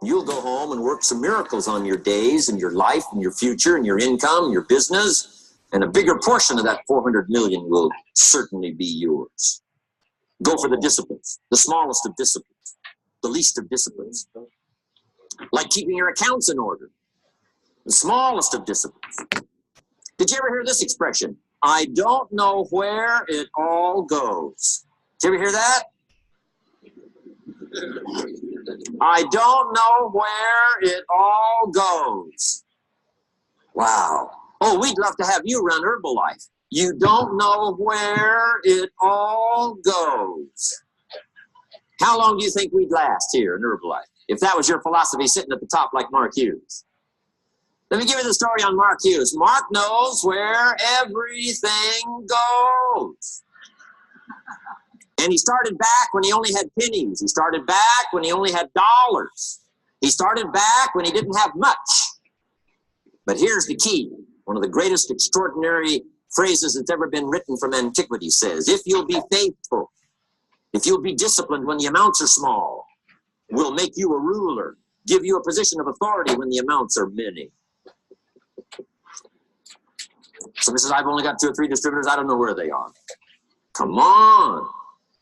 You'll go home and work some miracles on your days and your life and your future and your income, your business, and a bigger portion of that 400 million will certainly be yours. Go for the disciplines, the smallest of disciplines, the least of disciplines. Like keeping your accounts in order, the smallest of disciplines. Did you ever hear this expression? I don't know where it all goes. Did you ever hear that? I don't know where it all goes. Wow. Oh, we'd love to have you run Herbalife. You don't know where it all goes. How long do you think we'd last here in Herbalife if that was your philosophy sitting at the top like Mark Hughes? Let me give you the story on Mark Hughes. Mark knows where everything goes. And he started back when he only had pennies. He started back when he only had dollars. He started back when he didn't have much. But here's the key. One of the greatest extraordinary phrases that's ever been written from antiquity says, if you'll be faithful, if you'll be disciplined when the amounts are small, we'll make you a ruler, give you a position of authority when the amounts are many. Somebody says, I've only got 2 or 3 distributors. I don't know where they are. Come on.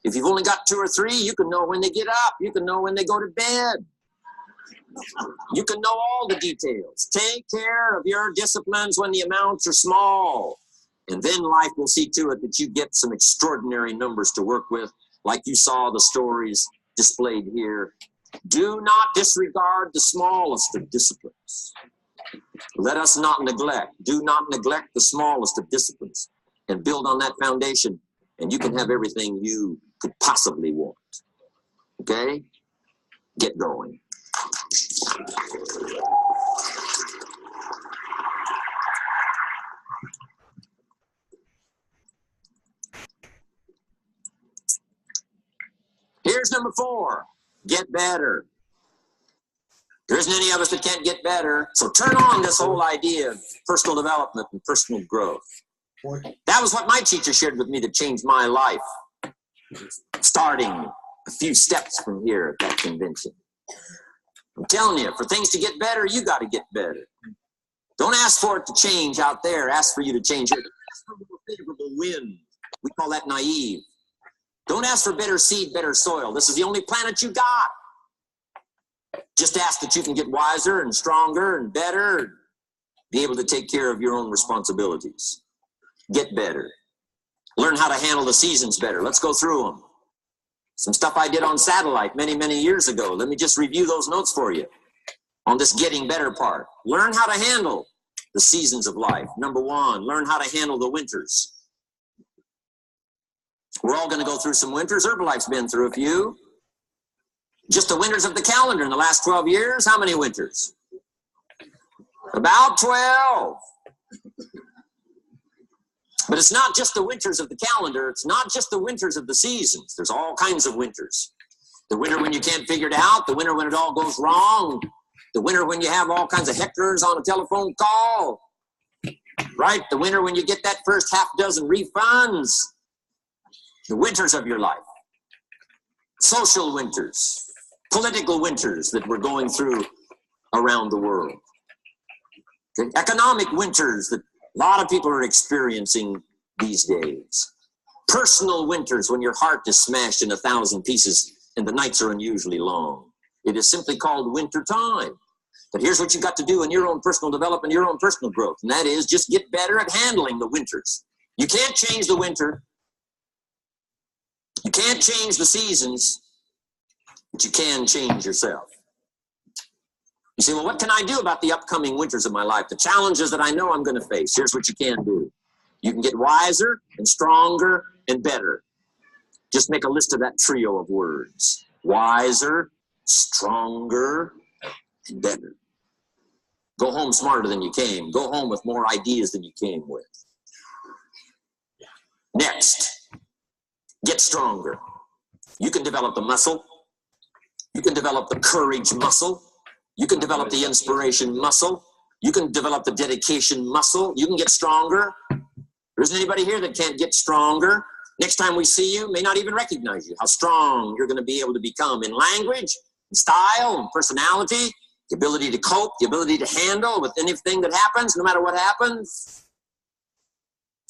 If you've only got 2 or 3, you can know when they get up. You can know when they go to bed. You can know all the details. Take care of your disciplines when the amounts are small. And then life will see to it that you get some extraordinary numbers to work with, like you saw the stories displayed here. Do not disregard the smallest of disciplines. Let us not neglect. Do not neglect the smallest of disciplines. And build on that foundation, and you can have everything you could possibly want. Okay? Get going. Here's number 4. Get better. There isn't any of us that can't get better. So turn on this whole idea of personal development and personal growth. That was what my teacher shared with me that changed my life. Starting a few steps from here at that convention. I'm telling you, for things to get better, you got to get better. Don't ask for it to change out there. Ask for you to change it. Ask for more favorable wind. We call that naive. Don't ask for better seed, better soil. This is the only planet you got. Just ask that you can get wiser and stronger and better, be able to take care of your own responsibilities. Get better. Learn how to handle the seasons better. Let's go through them. Some stuff I did on satellite many, many years ago. Let me just review those notes for you on this getting better part. Learn how to handle the seasons of life. Number 1, learn how to handle the winters. We're all going to go through some winters. Herbalife's been through a few. Just the winters of the calendar in the last 12 years, how many winters? About 12. But it's not just the winters of the calendar. It's not just the winters of the seasons. There's all kinds of winters. The winter when you can't figure it out. The winter when it all goes wrong. The winter when you have all kinds of hecklers on a telephone call. Right? The winter when you get that first half dozen refunds. The winters of your life. Social winters. Political winters that we're going through around the world. Okay? Economic winters that a lot of people are experiencing these days. Personal winters when your heart is smashed in 1,000 pieces and the nights are unusually long. It is simply called winter time. But here's what you got to do in your own personal development, your own personal growth, and that is just get better at handling the winters. You can't change the winter. You can't change the seasons, but you can change yourself. You say, well, what can I do about the upcoming winters of my life? The challenges that I know I'm going to face. Here's what you can do. You can get wiser and stronger and better. Just make a list of that trio of words. Wiser, stronger, and better. Go home smarter than you came. Go home with more ideas than you came with. Next, get stronger. You can develop the muscle. You can develop the courage muscle. You can develop the inspiration muscle. You can develop the dedication muscle. You can get stronger. There isn't anybody here that can't get stronger. Next time we see you, may not even recognize you, how strong you're going to be able to become in language, style and personality, the ability to cope, the ability to handle with anything that happens, no matter what happens.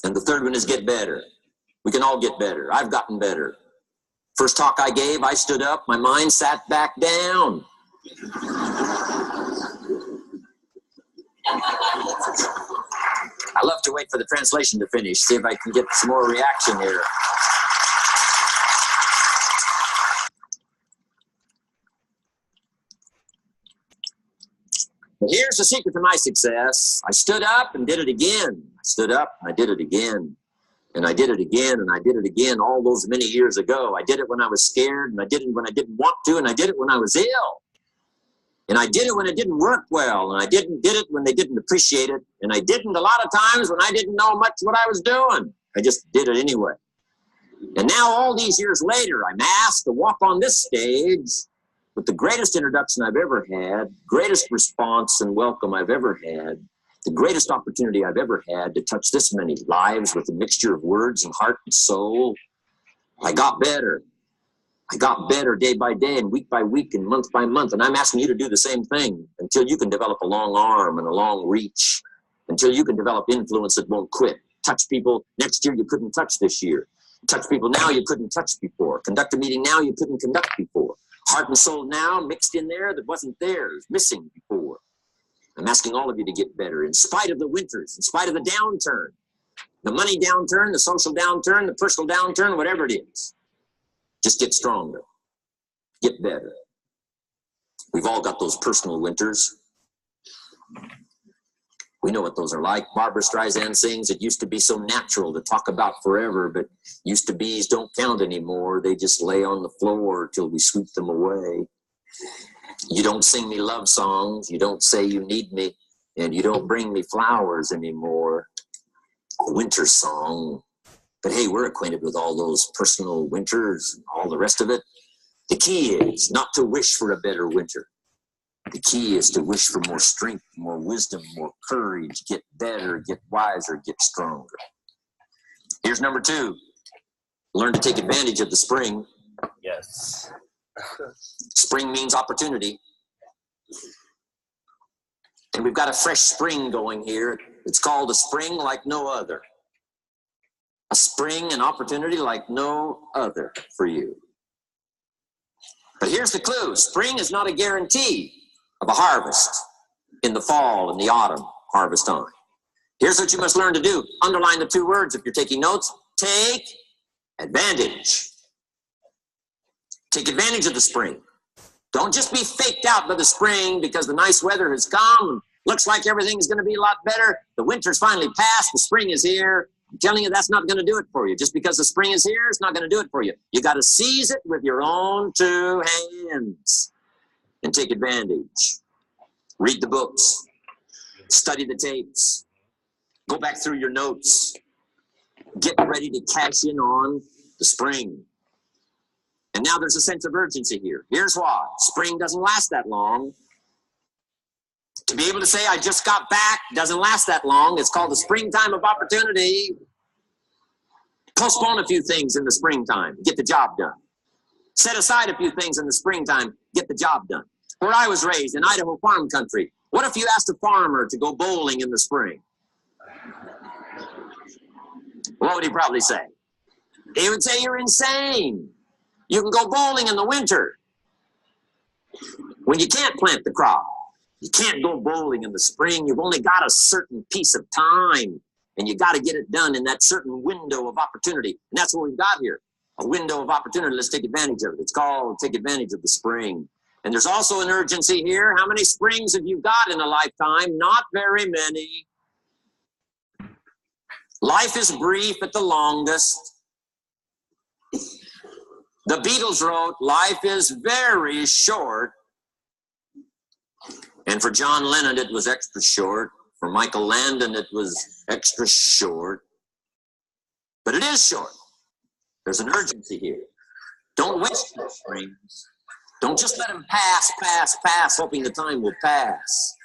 And the third one is get better. We can all get better. I've gotten better. First talk I gave, I stood up, my mind sat back down. I love to wait for the translation to finish, see if I can get some more reaction here. But here's the secret to my success. I stood up and did it again. I stood up and I did it again. And I did it again, and I did it again all those many years ago. I did it when I was scared, and I did it when I didn't want to, and I did it when I was ill. And I did it when it didn't work well, and I did it when they didn't appreciate it, and I didn't a lot of times when I didn't know much what I was doing. I just did it anyway. And now all these years later, I'm asked to walk on this stage with the greatest introduction I've ever had, greatest response and welcome I've ever had, the greatest opportunity I've ever had to touch this many lives with a mixture of words and heart and soul. I got better. I got better day by day and week by week and month by month. And I'm asking you to do the same thing until you can develop a long arm and a long reach, until you can develop influence that won't quit. Touch people next year you couldn't touch this year. Touch people now you couldn't touch before. Conduct a meeting now you couldn't conduct before. Heart and soul now mixed in there that wasn't there, missing before. I'm asking all of you to get better in spite of the winters, in spite of the downturn, the money downturn, the social downturn, the personal downturn, whatever it is. Just get stronger. Get better. We've all got those personal winters. We know what those are like. Barbara Streisand sings, it used to be so natural to talk about forever, but used to be's don't count anymore. They just lay on the floor till we sweep them away. You don't sing me love songs, you don't say you need me, and you don't bring me flowers anymore. A winter song. But hey, we're acquainted with all those personal winters and all the rest of it. The key is not to wish for a better winter. The key is to wish for more strength, more wisdom, more courage, get better, get wiser, get stronger. Here's number 2. Learn to take advantage of the spring. Yes. Spring means opportunity. And we've got a fresh spring going here. It's called a spring like no other. A spring and opportunity like no other for you. But here's the clue. Spring is not a guarantee of a harvest in the fall and the autumn harvest time. Here's what you must learn to do. Underline the 2 words if you're taking notes. Take advantage. Take advantage of the spring. Don't just be faked out by the spring because the nice weather has come. Looks like everything's going to be a lot better. The winter's finally passed. The spring is here. I'm telling you, that's not going to do it for you. Just because the spring is here, it's not going to do it for you. You got to seize it with your own 2 hands and take advantage. Read the books. Study the tapes. Go back through your notes. Get ready to cash in on the spring. And now there's a sense of urgency here. Here's why. Spring doesn't last that long. To be able to say, I just got back, doesn't last that long. It's called the springtime of opportunity. Postpone a few things in the springtime. Get the job done. Set aside a few things in the springtime. Get the job done. Where I was raised, in Idaho farm country, what if you asked a farmer to go bowling in the spring? What would he probably say? He would say, you're insane. You can go bowling in the winter when you can't plant the crop. You can't go bowling in the spring. You've only got a certain piece of time, and you got to get it done in that certain window of opportunity. And that's what we've got here, a window of opportunity. Let's take advantage of it. It's called take advantage of the spring. And there's also an urgency here. How many springs have you got in a lifetime? Not very many. Life is brief at the longest. The Beatles wrote, life is very short. And for John Lennon, it was extra short. For Michael Landon, it was extra short. But it is short. There's an urgency here. Don't waste your springs. Don't just let them pass, hoping the time will pass.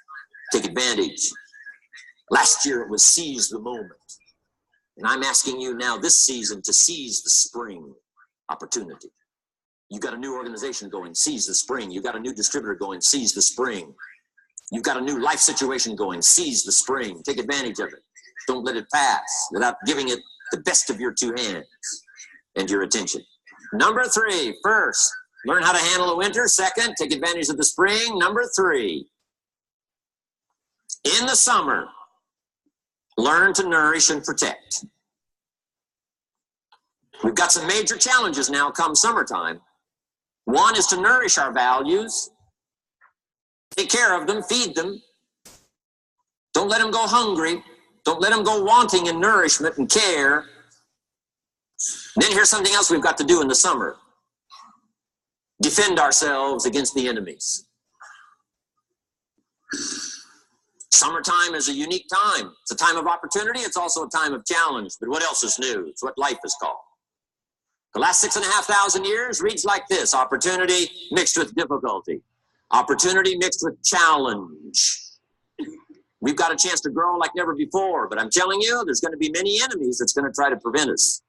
Take advantage. Last year, it was seize the moment. And I'm asking you now this season to seize the spring opportunity. You got a new organization going, seize the spring. You got a new distributor going, seize the spring. You've got a new life situation going, seize the spring. Take advantage of it. Don't let it pass without giving it the best of your two hands and your attention. Number 3, first, learn how to handle the winter. Second, take advantage of the spring. Number 3, in the summer, learn to nourish and protect. We've got some major challenges now come summertime. One is to nourish our values, take care of them, feed them. Don't let them go hungry. Don't let them go wanting in nourishment and care. Then here's something else we've got to do in the summer. Defend ourselves against the enemies. Summertime is a unique time. It's a time of opportunity. It's also a time of challenge. But what else is new? It's what life is called. The last 6,500 years reads like this: opportunity mixed with difficulty. Opportunity mixed with challenge. We've got a chance to grow like never before, but I'm telling you, there's going to be many enemies that's going to try to prevent us.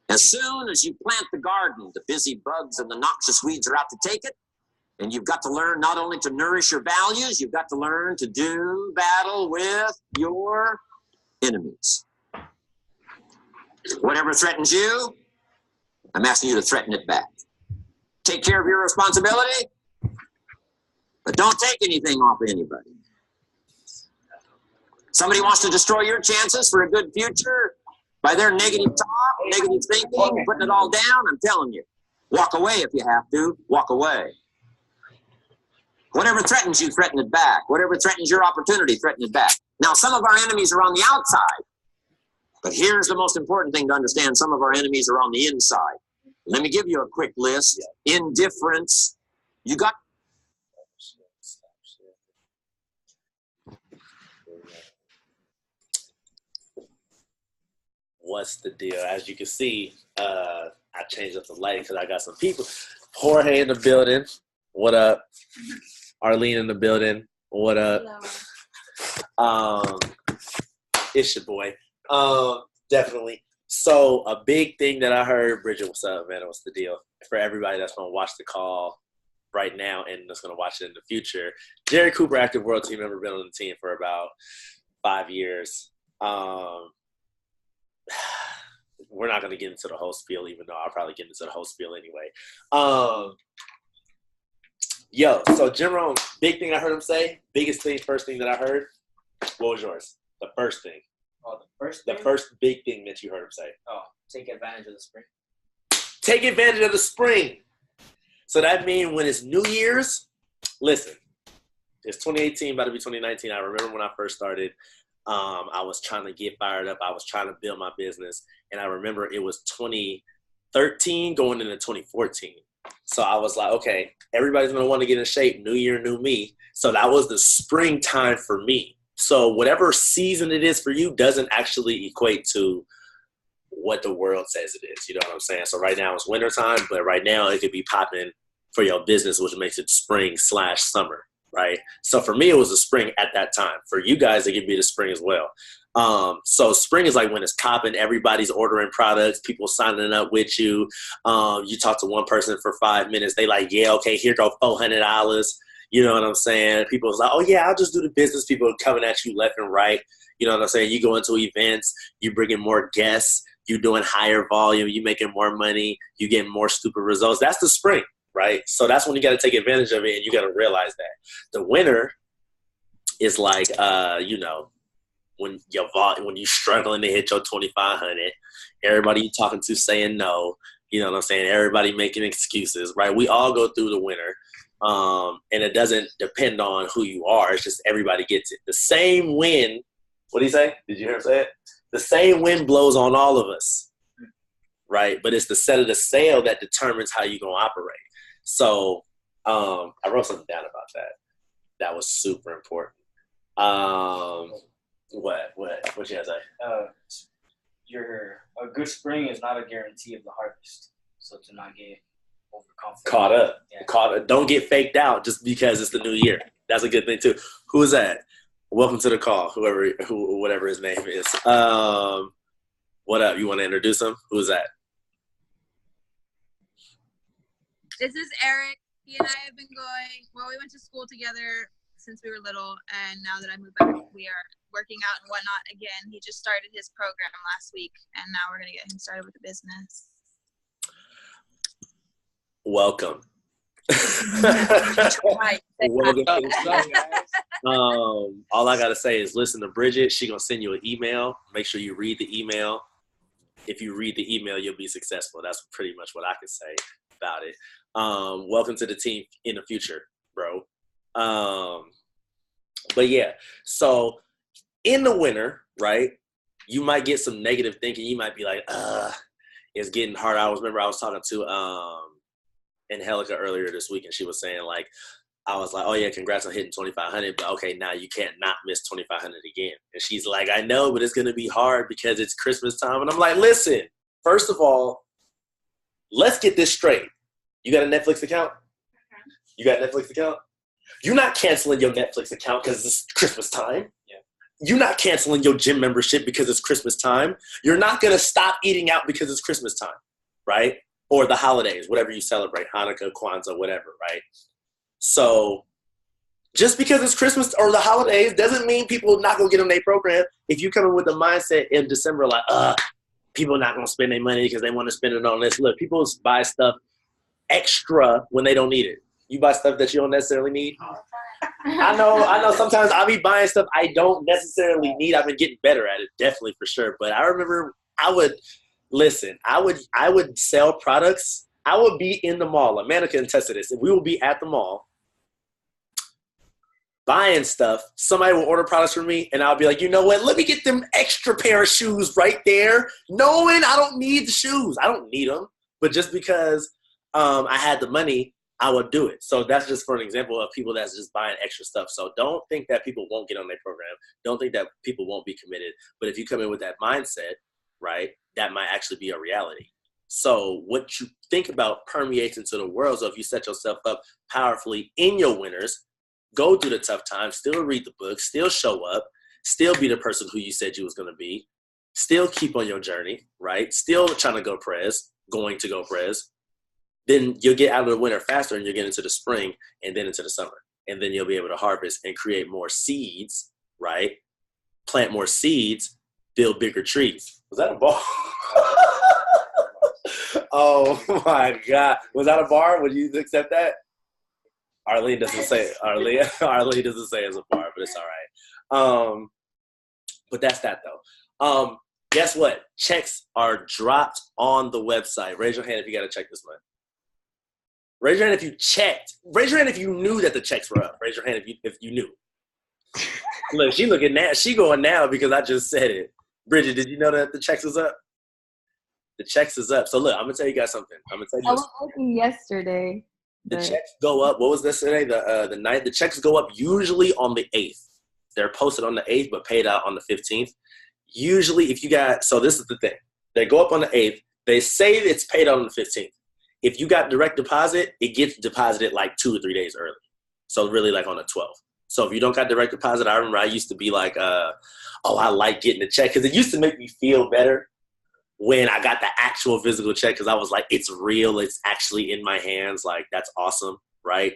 As soon as you plant the garden, the busy bugs and the noxious weeds are out to take it, and you've got to learn not only to nourish your values, you've got to learn to do battle with your enemies. Whatever threatens you, I'm asking you to threaten it back. Take care of your responsibility, but don't take anything off of anybody. Somebody wants to destroy your chances for a good future by their negative talk, negative thinking, putting it all down. I'm telling you, walk away if you have to. Walk away. Whatever threatens you, threaten it back. Whatever threatens your opportunity, threaten it back. Now, some of our enemies are on the outside, but here's the most important thing to understand. Some of our enemies are on the inside. Let me give you a quick list. Indifference. You got... What's the deal? As you can see, I changed up the light because I got some people. Jorge in the building. What up? Arlene in the building. What up? It's your boy. Definitely. So a big thing that I heard, Bridget, what's up, man? What's the deal? For everybody that's going to watch the call right now and that's going to watch it in the future, Jerry Cooper, active world team member, been on the team for about 5 years. We're not going to get into the whole spiel, even though I'll probably get into the whole spiel anyway. So Jim Rohn, big thing I heard him say, biggest thing, first thing that I heard. What was yours? The first thing. Oh, the first thing? The first big thing that you heard him say. Oh, take advantage of the spring. Take advantage of the spring. So that means when it's New Year's, listen, it's 2018, about to be 2019. I remember when I first started. I was trying to get fired up. I was trying to build my business. And I remember it was 2013 going into 2014. So I was like, okay, everybody's going to want to get in shape. New year, new me. So that was the springtime for me. So whatever season it is for you doesn't actually equate to what the world says it is. You know what I'm saying? So right now it's wintertime, but right now it could be popping for your business, which makes it spring/summer. Right. So for me, it was the spring at that time. For you guys, it could be the spring as well. So spring is like when it's popping, everybody's ordering products, people signing up with you. You talk to one person for 5 minutes. They like, yeah, okay, here go $400. You know what I'm saying? People's like, oh yeah, I'll just do the business. People are coming at you left and right. You know what I'm saying? You go into events, you bring in more guests, you doing higher volume, you making more money, you getting more stupid results. That's the spring. Right? So that's when you got to take advantage of it, and you got to realize that. The winter is like, when you're struggling to hit your 2,500, everybody you talking to saying no, you know what I'm saying? Everybody making excuses, right? We all go through the winter, and it doesn't depend on who you are. It's just everybody gets it. The same wind, what did he say? Did you hear him say it? The same wind blows on all of us, right? But it's the set of the sail that determines how you're going to operate. So I wrote something down about that. That was super important. What you guys say? A good spring is not a guarantee of the harvest. So to not get overconfident. Caught up. Yeah. Caught up. Don't get faked out just because it's the new year. That's a good thing too. Who is that? Welcome to the call. Whatever his name is. What up? You want to introduce him? Who's that? This is Eric. He and I have been we went to school together since we were little, and now that I moved back, we are working out and whatnot again. He just started his program last week, and now we're going to get him started with the business. Welcome. All I gotta say is listen to Bridget. She gonna send you an email. Make sure you read the email. If you read the email, you'll be successful. That's pretty much what I can say about it. Welcome to the team in the future, bro. But yeah, so in the winter, right, you might get some negative thinking. You might be like, it's getting hard. I was talking to Angelica earlier this week, and she was saying, like, I was like, oh yeah, congrats on hitting 2,500, but okay, now you can't not miss 2,500 again. And she's like, I know, but it's gonna be hard because it's Christmas time. And I'm like, listen, first of all, let's get this straight. You got a Netflix account? You got a Netflix account? You're not canceling your Netflix account because it's Christmas time. Yeah. You're not canceling your gym membership because it's Christmas time. You're not gonna stop eating out because it's Christmas time, right? Or the holidays, whatever you celebrate, Hanukkah, Kwanzaa, whatever, right? So just because it's Christmas or the holidays doesn't mean people not going to get on their program. If you come in with the mindset in December like, people are not going to spend their money because they want to spend it on this. Look, people buy stuff extra when they don't need it. You buy stuff that you don't necessarily need. I know sometimes I'll be buying stuff I don't necessarily need. I've been getting better at it, definitely for sure. But I remember I would sell products. I would be in the mall. Amanda can attest to this. We will be at the mall buying stuff. Somebody will order products from me, and I'll be like, you know what? Let me get them extra pair of shoes right there, knowing I don't need the shoes. I don't need them. But just because I had the money, I would do it. So that's just for an example of people that's just buying extra stuff. So don't think that people won't get on their program. Don't think that people won't be committed. But if you come in with that mindset, right, that might actually be a reality. So what you think about permeates into the world. So if you set yourself up powerfully in your winners, go through the tough times, still read the book, still show up, still be the person who you said you was going to be, still keep on your journey, right? Still trying to going to go press, then you'll get out of the winter faster and you'll get into the spring and then into the summer. And then you'll be able to harvest and create more seeds, right? Plant more seeds, build bigger trees. Was that a ball? Oh my God. Was that a bar? Would you accept that? Arlene doesn't say it. Arlene doesn't say it's a bar, but it's all right. But that's that though. Guess what? Checks are dropped on the website. Raise your hand if you got a check this month. Raise your hand if you checked. Raise your hand if you knew that the checks were up. Raise your hand if you knew. Look, she looking now. She going now because I just said it. Bridget, did you know that the checks was up? The checks is up. So look, I'm gonna tell you guys something. I was looking yesterday. The checks go up. What was this today? The 9th. The checks go up usually on the 8th. They're posted on the 8th, but paid out on the 15th. Usually, if you got, so this is the thing. They go up on the 8th. They say it's paid out on the 15th. If you got direct deposit, it gets deposited like 2 or 3 days early. So really like on the 12th. So if you don't got direct deposit, I remember I used to be like, I like getting the check. Because it used to make me feel better when I got the actual physical check, because I was like, it's real, it's actually in my hands, like that's awesome, right?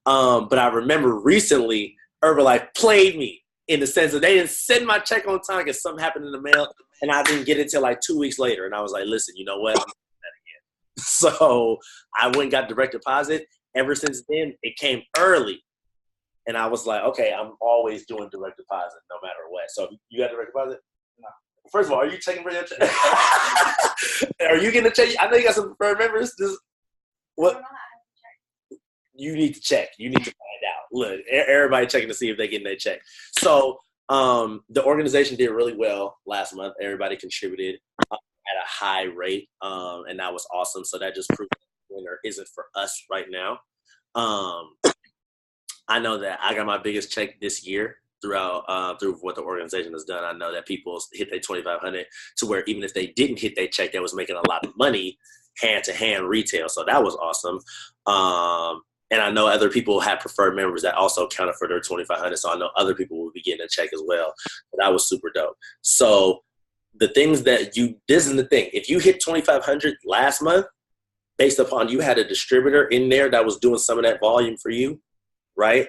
But I remember recently Herbalife played me in the sense that they didn't send my check on time because something happened in the mail, and I didn't get it till like 2 weeks later, and I was like, listen, you know what? I'm doing that again. So I went and got direct deposit. Ever since then, it came early, and I was like, okay, I'm always doing direct deposit no matter what. So you got direct deposit? No. First of all, are you checking for your check? Are you getting a check? I know you got some preferred members. What? You need to check. You need to find out. Look, everybody checking to see if they're getting their check. So the organization did really well last month. Everybody contributed at a high rate, and that was awesome. So that just proved that the winner isn't for us right now. I know that I got my biggest check this year through what the organization has done. I know that people hit their 2,500 to where even if they didn't hit their check, they was making a lot of money hand-to-hand retail. So that was awesome. And I know other people had preferred members that also counted for their 2,500. So I know other people will be getting a check as well. But that was super dope. So the things that this is the thing. If you hit 2,500 last month, based upon you had a distributor in there that was doing some of that volume for you, right?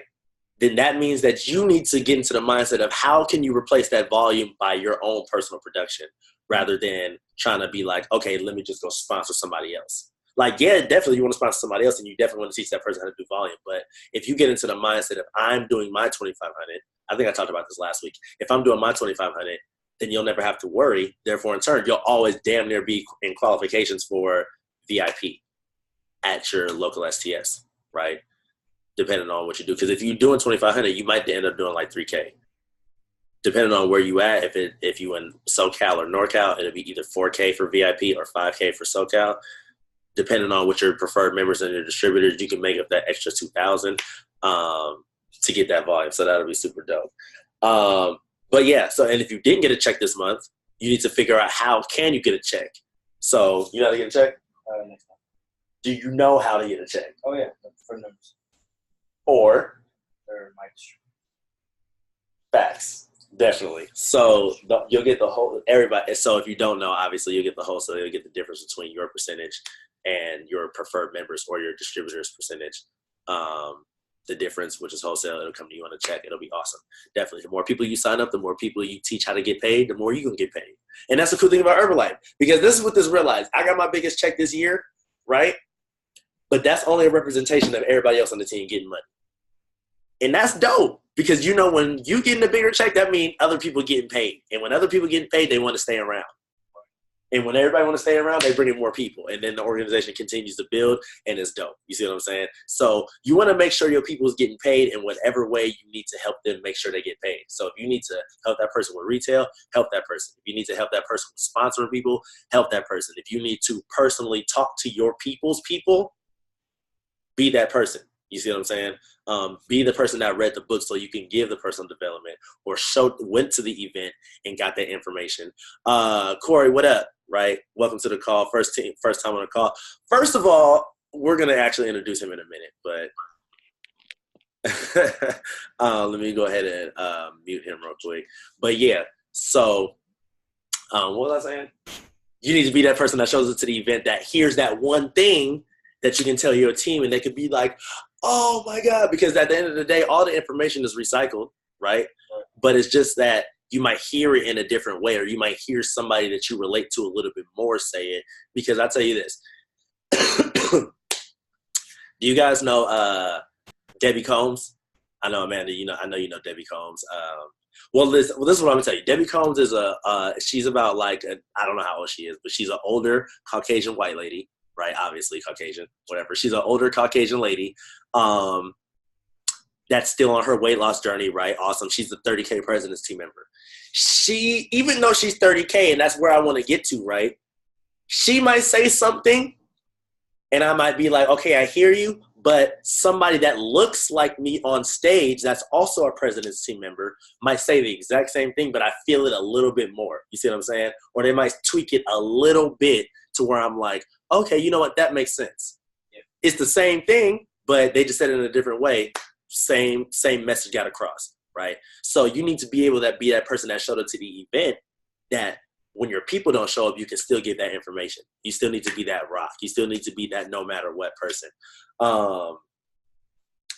Then that means that you need to get into the mindset of how can you replace that volume by your own personal production rather than trying to be like, okay, let me just go sponsor somebody else. Like, yeah, definitely you want to sponsor somebody else and you definitely want to teach that person how to do volume. But if you get into the mindset of I'm doing my 2,500, I think I talked about this last week. If I'm doing my 2,500, then you'll never have to worry. Therefore, in turn, you'll always damn near be in qualifications for VIP at your local STS, right? Depending on what you do. Because if you're doing 2,500, you might end up doing like 3K. Depending on where you at, if you in SoCal or NorCal, it'll be either 4K for VIP or 5K for SoCal. Depending on what your preferred members and your distributors, you can make up that extra 2,000 to get that volume. So that'll be super dope. But yeah, so and if you didn't get a check this month, you need to figure out how can you get a check. So you know how to get a check? Next time. Do you know how to get a check? Oh yeah, for numbers. Or My distributor. facts, definitely. So you'll get the whole everybody. So if you don't know, obviously you'll get the wholesale. You'll get the difference between your percentage and your preferred members or your distributor's percentage. The difference, which is wholesale, it'll come to you on a check. It'll be awesome. Definitely. The more people you sign up, the more people you teach how to get paid, the more you can get paid. And that's the cool thing about Herbalife, because this is what this realized. I got my biggest check this year, right? But that's only a representation of everybody else on the team getting money. And that's dope because, you know, when you getting a bigger check, that means other people getting paid. And when other people getting paid, they want to stay around. And when everybody want to stay around, they bring in more people. And then the organization continues to build, and it's dope. You see what I'm saying? So you want to make sure your people is getting paid in whatever way you need to help them make sure they get paid. So if you need to help that person with retail, help that person. If you need to help that person with sponsoring people, help that person. If you need to personally talk to your people's people, be that person. You see what I'm saying? Be the person that read the book so you can give the personal development or went to the event and got that information. Corey, what up? Right? Welcome to the call. First time on the call. First of all, we're going to actually introduce him in a minute, but let me go ahead and mute him real quick. But yeah, so what was I saying? You need to be that person that shows up to the event that hears that one thing that you can tell your team and they could be like, oh my God, because at the end of the day, all the information is recycled, right? But it's just that you might hear it in a different way, or you might hear somebody that you relate to a little bit more say it. Because I'll tell you this. Do you guys know Debbie Combs? I know, Amanda, I know you know Debbie Combs. Well, this is what I'm going to tell you. Debbie Combs is she's about like, I don't know how old she is, but she's an older Caucasian white lady. Right, obviously Caucasian, whatever. She's an older Caucasian lady that's still on her weight loss journey, right? Awesome. She's the 30K President's Team member. She, even though she's 30K, and that's where I want to get to, right? She might say something, and I might be like, okay, I hear you, but somebody that looks like me on stage that's also a President's Team member might say the exact same thing, but I feel it a little bit more. You see what I'm saying? Or they might tweak it a little bit to where I'm like, okay, you know what? That makes sense. Yeah. It's the same thing, but they just said it in a different way. Same message got across, right? So you need to be able to be that person that showed up to the event that when your people don't show up, you can still get that information. You still need to be that rock. You still need to be that no matter what person. And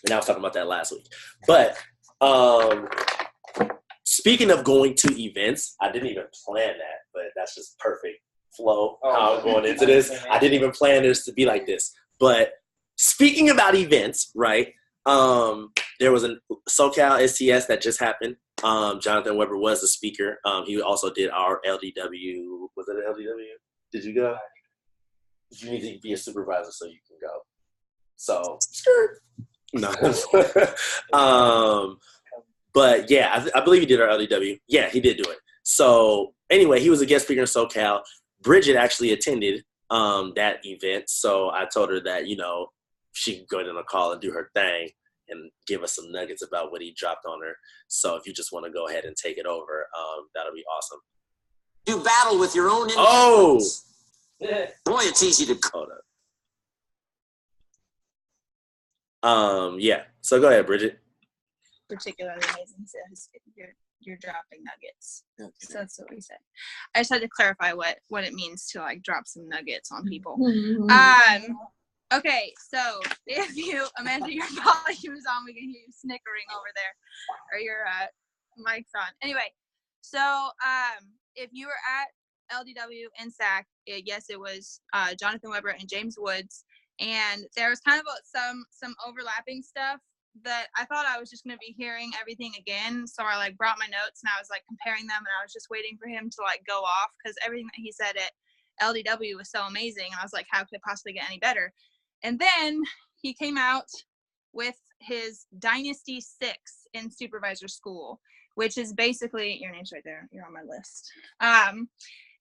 I was talking about that last week. But speaking of going to events, I didn't even plan that, but that's just perfect flow how I'm going into this. I didn't even plan this to be like this. But speaking about events, right? There was a SoCal STS that just happened. Jonathan Weber was the speaker. He also did our LDW. Was it an LDW? Did you go? You need to be a supervisor so you can go. So, no. But yeah, I believe he did our LDW. Yeah, he did do it. So anyway, he was a guest speaker in SoCal. Bridget actually attended that event. So I told her that, she could go in on a call and do her thing and give us some nuggets about what he dropped on her. So if you just want to go ahead and take it over, that'll be awesome. Do battle with your own Oh! Boy, it's easy to Hold up. Yeah. So go ahead, Bridget. Particularly amazing. So you're dropping nuggets. Okay. So that's what we said. I just had to clarify what it means to like drop some nuggets on people. Okay, so if you, Amanda, your volume is on, we can hear you snickering over there, or your mic's on. Anyway, so if you were at LDW and SAC, yes, it was Jonathan Weber and James Woods, and there was kind of some overlapping stuff that I thought I was just going to be hearing everything again. So I like brought my notes and I was like comparing them, and I was just waiting for him to like go off because everything that he said at LDW was so amazing. And I was like, how could it possibly get any better? And then he came out with his Dynasty 6 in supervisor school, which is basically, your name's right there, you're on my list,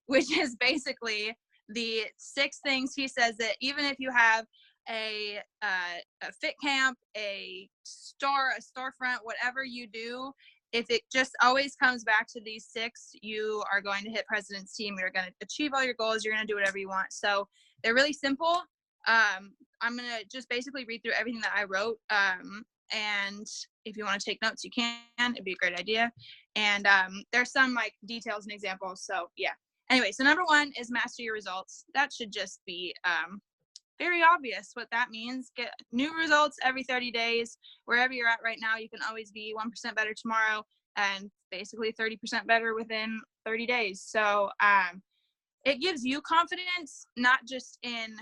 which is basically the 6 things he says that even if you have a fit camp, a store, a storefront, whatever you do, if it just always comes back to these 6, you are going to hit President's team. You're going to achieve all your goals. You're going to do whatever you want. So they're really simple. I'm going to just basically read through everything that I wrote. And if you want to take notes, you can. It'd be a great idea. And there's some like details and examples. So yeah. Anyway, so number 1 is master your results. That should just be very obvious what that means. Get new results every 30 days. Wherever you're at right now, you can always be 1% better tomorrow and basically 30% better within 30 days. So it gives you confidence, not just in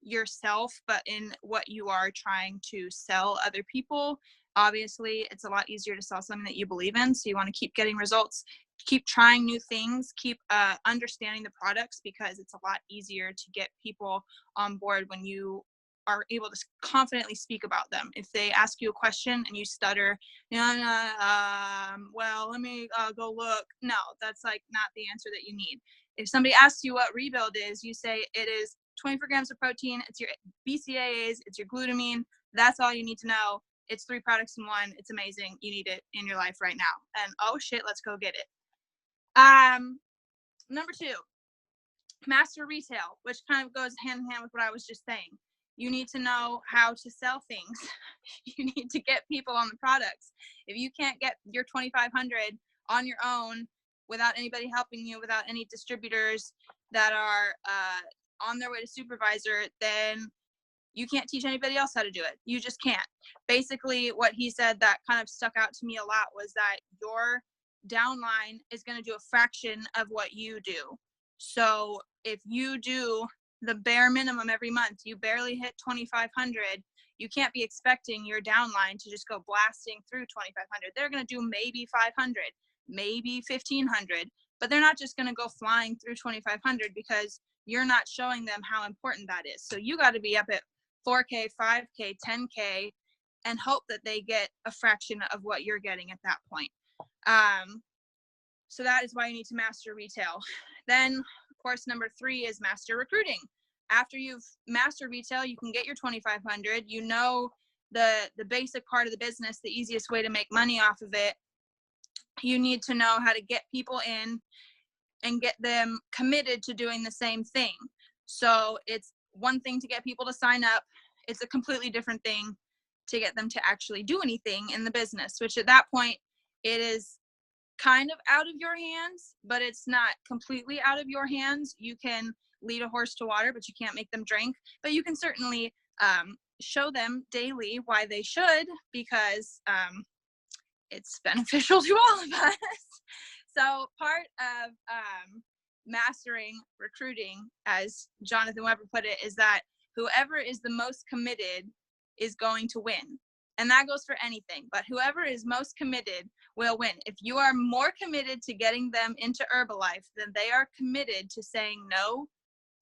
yourself, but in what you are trying to sell other people. Obviously, it's a lot easier to sell something that you believe in. So you want to keep getting results, keep trying new things, keep understanding the products, because it's a lot easier to get people on board when you are able to confidently speak about them. If they ask you a question and you stutter, well, let me go look. No, that's like not the answer that you need. If somebody asks you what Rebuild is, you say it is 24 grams of protein, it's your BCAAs, it's your glutamine. That's all you need to know. It's 3 products in 1. It's amazing. You need it in your life right now. And oh shit, let's go get it. Number 2, master retail, which kind of goes hand in hand with what I was just saying. You need to know how to sell things. You need to get people on the products. If you can't get your 2,500 on your own without anybody helping you, without any distributors that are on their way to supervisor, then you can't teach anybody else how to do it. You just can't. Basically, what he said that kind of stuck out to me a lot was that your downline is going to do a fraction of what you do. So if you do the bare minimum every month, you barely hit 2,500, you can't be expecting your downline to just go blasting through 2,500. They're going to do maybe 500, maybe 1,500, but they're not just going to go flying through 2,500 because you're not showing them how important that is. So you got to be up at 4K, 5K, 10K, and hope that they get a fraction of what you're getting at that point. So that is why you need to master retail. Then, of course, number 3 is master recruiting. After you've mastered retail, you can get your 2,500. You know the basic part of the business, the easiest way to make money off of it. You need to know how to get people in and get them committed to doing the same thing. So it's one thing to get people to sign up. It's a completely different thing to get them to actually do anything in the business, which at that point, it is kind of out of your hands, but it's not completely out of your hands. You can lead a horse to water, but you can't make them drink. But you can certainly show them daily why they should, because it's beneficial to all of us. So part of mastering recruiting, as Jonathan Weber put it, is that whoever is the most committed is going to win. And that goes for anything, but whoever is most committed will win. If you are more committed to getting them into Herbalife than they are committed to saying no,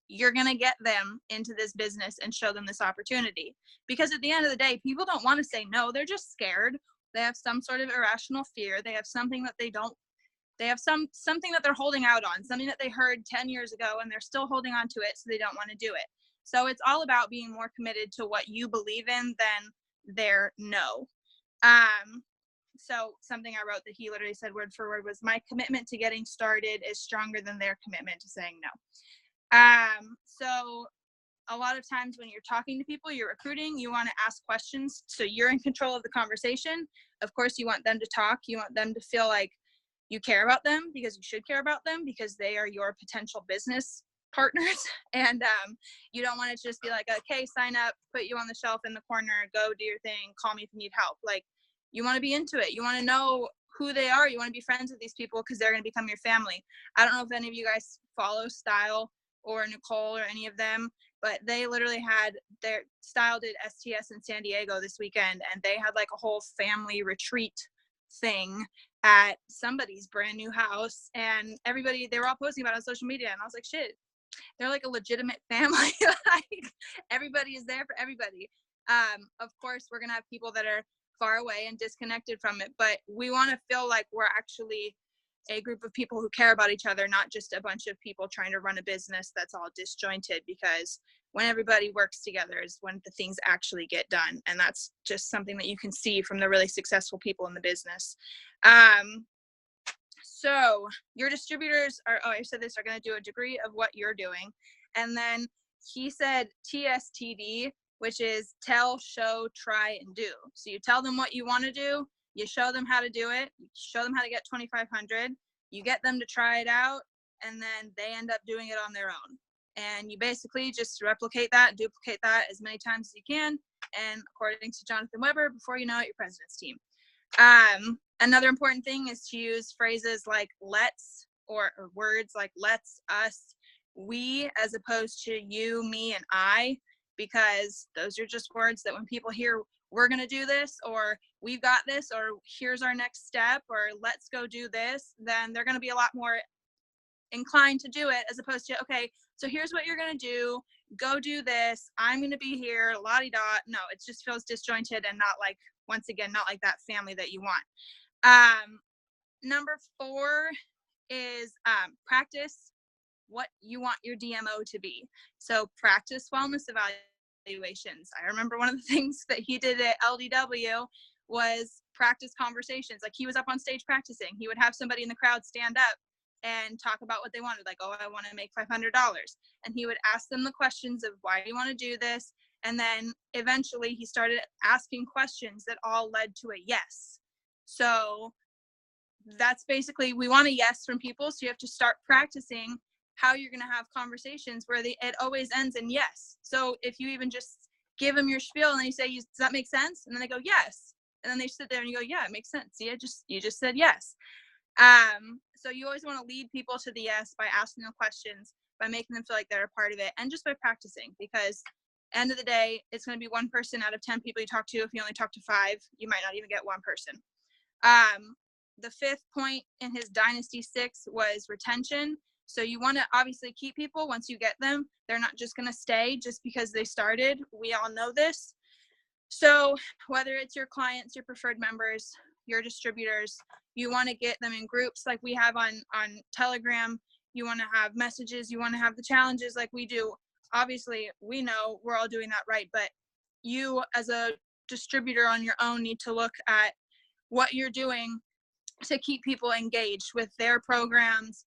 you're going to get them into this business and show them this opportunity. Because at the end of the day, people don't want to say no. They're just scared. They have some sort of irrational fear. They have something that they have something that they're holding out on, something that they heard 10 years ago and they're still holding on to it, so they don't want to do it. So it's all about being more committed to what you believe in than their no. So something I wrote that he literally said word for word was, my commitment to getting started is stronger than their commitment to saying no. So a lot of times when you're talking to people, you're recruiting, you want to ask questions. So you're in control of the conversation. Of course, you want them to talk. You want them to feel like you care about them because you should care about them because they are your potential business partners. And you don't want to just be like, okay, sign up, put you on the shelf in the corner, go do your thing, call me if you need help. Like, you want to be into it. You want to know who they are. You want to be friends with these people because they're going to become your family. I don't know if any of you guys follow Style or Nicole or any of them, but they literally had their Style did STS in San Diego this weekend, and they had like a whole family retreat thing at somebody's brand new house, and everybody, they were all posting about it on social media, and I was like, shit, they're like a legitimate family. Like, everybody is there for everybody. Of course, we're gonna have people that are far away and disconnected from it, but we want to feel like we're actually a group of people who care about each other, not just a bunch of people trying to run a business that's all disjointed, because when everybody works together is when the things actually get done. And that's just something that you can see from the really successful people in the business. So your distributors are, oh, I said this, are going to do a degree of what you're doing. And then he said TSTD, which is tell, show, try, and do. So you tell them what you want to do, you show them how to do it, you show them how to get 2,500, you get them to try it out, and then they end up doing it on their own. And you basically just replicate that, duplicate that as many times as you can. And according to Jonathan Weber, before you know it, your president's team. Another important thing is to use phrases like let's, or words like let's, us, we, as opposed to you, me, and I, because those are just words that when people hear we're going to do this, or we've got this, or here's our next step, or let's go do this, then they're going to be a lot more inclined to do it, as opposed to, okay, so here's what you're going to do, go do this, I'm going to be here, la-di-da. No, it just feels disjointed and not like, once again, not like that family that you want. Number 4 is practice what you want your DMO to be. So practice wellness evaluations. I remember one of the things that he did at LDW was practice conversations. Like, he was up on stage practicing. He would have somebody in the crowd stand up and talk about what they wanted. Like, oh, I want to make $500. And he would ask them the questions of why do you want to do this? And then eventually he started asking questions that all led to a yes. So that's basically, we want a yes from people. So you have to start practicing how you're going to have conversations where it always ends in yes. So if you even just give them your spiel and then you say, does that make sense? And then they go, yes. And then they sit there and you go, yeah, it makes sense. See, you just said yes. So you always want to lead people to the yes by asking them questions, by making them feel like they're a part of it, and just by practicing, because end of the day, it's going to be 1 person out of 10 people you talk to. If you only talk to 5, you might not even get 1 person. The 5th point in his Dynasty 6 was retention. So you want to obviously keep people once you get them. They're not just going to stay just because they started. We all know this. So whether it's your clients, your preferred members, your distributors, you want to get them in groups like we have on Telegram. You want to have messages. You want to have the challenges like we do. Obviously, we know we're all doing that right, but you as a distributor on your own need to look at what you're doing to keep people engaged with their programs,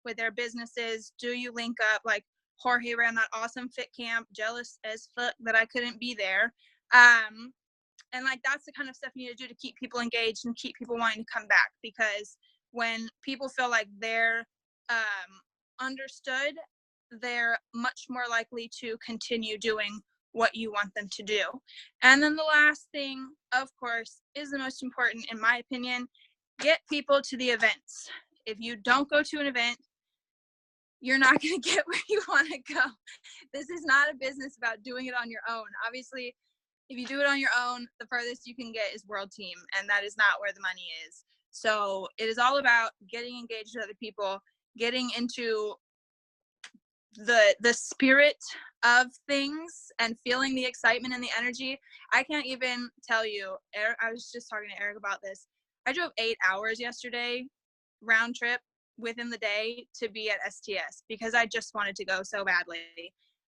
with their businesses. Do you link up? Like, Jorge ran that awesome fit camp, jealous as fuck that I couldn't be there. And like, that's the kind of stuff you need to do to keep people engaged and keep people wanting to come back, because when people feel like they're understood, they're much more likely to continue doing what you want them to do. And then the last thing, of course, is the most important in my opinion: get people to the events. If you don't go to an event, you're not going to get where you want to go. This is not a business about doing it on your own. Obviously, if you do it on your own, the furthest you can get is World Team, and that is not where the money is. So it is all about getting engaged with other people, getting into the spirit of things and feeling the excitement and the energy. I can't even tell you, I was just talking to Eric about this. I drove 8 hours yesterday, round trip, within the day to be at STS because I just wanted to go so badly.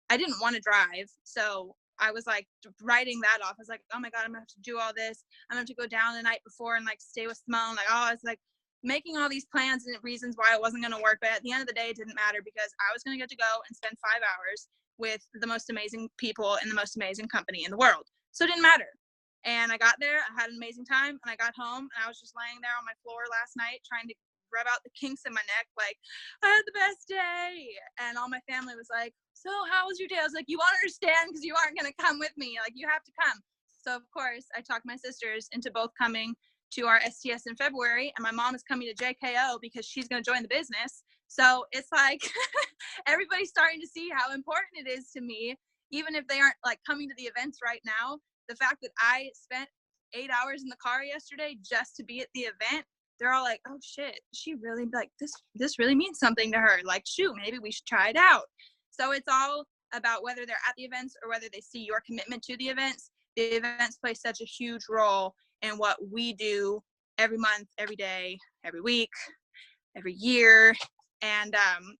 I didn't want to drive, so I was like writing that off. I was like, oh my God, I'm gonna have to do all this. I'm gonna have to go down the night before and like stay with Simone. Like, oh, it's like making all these plans and reasons why it wasn't gonna work. But at the end of the day, it didn't matter because I was gonna get to go and spend 5 hours with the most amazing people in the most amazing company in the world. So it didn't matter. And I got there, I had an amazing time, and I got home and I was just laying there on my floor last night trying to rub out the kinks in my neck, like, I had the best day. And all my family was like, so how was your day? I was like, you won't understand because you aren't going to come with me. Like, you have to come. So, of course, I talked my sisters into both coming to our STS in February. And my mom is coming to JKO because she's going to join the business. So it's like everybody's starting to see how important it is to me, even if they aren't like coming to the events right now. The fact that I spent 8 hours in the car yesterday just to be at the event, they're all like, oh shit, she really like this really means something to her. Like, shoot, maybe we should try it out. So it's all about whether they're at the events or whether they see your commitment to the events. The events play such a huge role in what we do every month, every day, every week, every year. And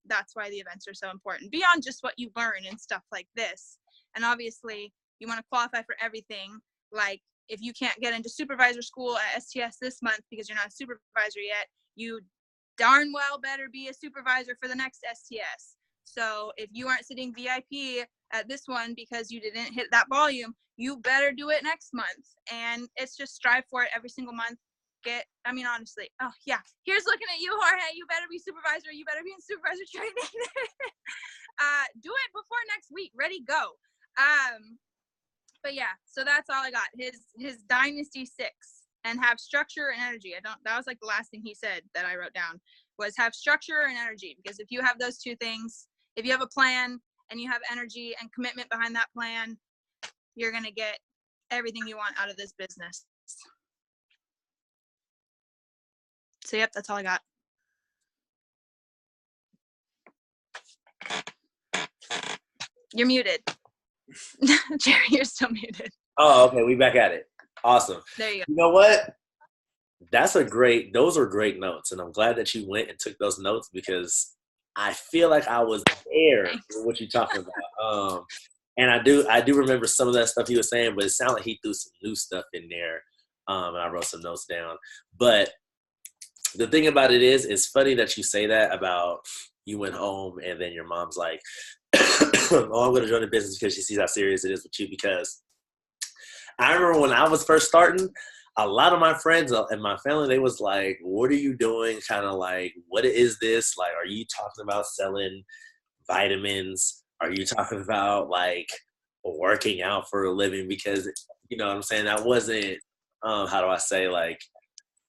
that's why the events are so important, beyond just what you learn and stuff like this. And obviously, you want to qualify for everything. Like, if you can't get into supervisor school at STS this month because you're not a supervisor yet, you darn well better be a supervisor for the next STS. So if you aren't sitting VIP at this one because you didn't hit that volume, you better do it next month. And it's just strive for it every single month. Honestly, oh yeah, here's looking at you, Jorge. You better be supervisor. You better be in supervisor training. Do it before next week. Ready, go. But yeah, so that's all I got. His Dynasty 6, and have structure and energy. That was like the last thing he said that I wrote down, was have structure and energy. Because if you have those two things, if you have a plan and you have energy and commitment behind that plan, you're gonna get everything you want out of this business. So yep, that's all I got. You're muted. Jerry, you're still muted. Oh, okay. We back at it. Awesome. There you go. You know what? Those are great notes. And I'm glad that you went and took those notes, because I feel like I was there for what you're talking about. And I do remember some of that stuff he was saying, but it sounded like he threw some new stuff in there. And I wrote some notes down. But the thing about it is, it's funny that you say that about you went home and then your mom's like, oh, I'm going to join the business because she sees how serious it is with you. Because I remember when I was first starting, a lot of my friends and my family, they was like, what are you doing? Kind of like, what is this? Like, are you talking about selling vitamins? Are you talking about like working out for a living? Because, you know what I'm saying? That wasn't, how do I say, like,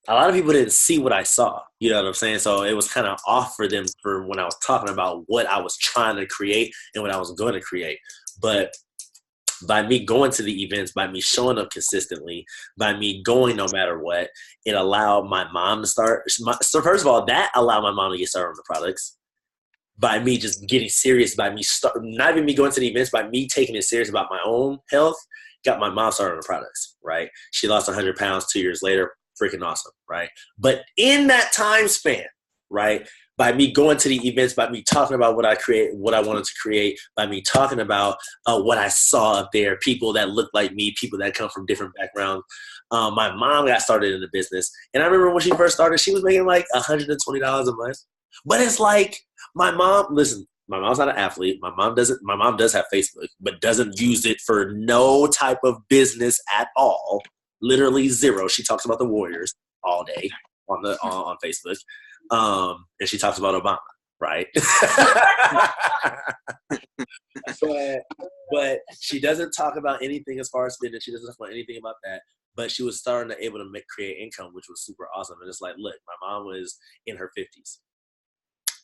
a lot of people didn't see what I saw, you know what I'm saying? So it was kind of off for them for when I was talking about what I was trying to create and what I was going to create. But by me going to the events, by me showing up consistently, by me going no matter what, it allowed my mom to start. So first of all, that allowed my mom to get started on the products. By me just getting serious, by me not even me going to the events, by me taking it serious about my own health, got my mom started on the products, right? She lost 100 pounds 2 years later. Freaking awesome, right? But in that time span, right, by me going to the events, by me talking about what I wanted to create, by me talking about what I saw up there, people that look like me, people that come from different backgrounds. My mom got started in the business. And I remember when she first started, she was making like $120 a month. But it's like, my mom's not an athlete. My mom does have Facebook, but doesn't use it for no type of business at all. Literally zero. She talks about the Warriors all day on Facebook, and she talks about Obama, right? but she doesn't talk about anything as far as fitness. She doesn't talk about anything about that. But she was starting to able to create income, which was super awesome. And it's like, look, my mom was in her 50s.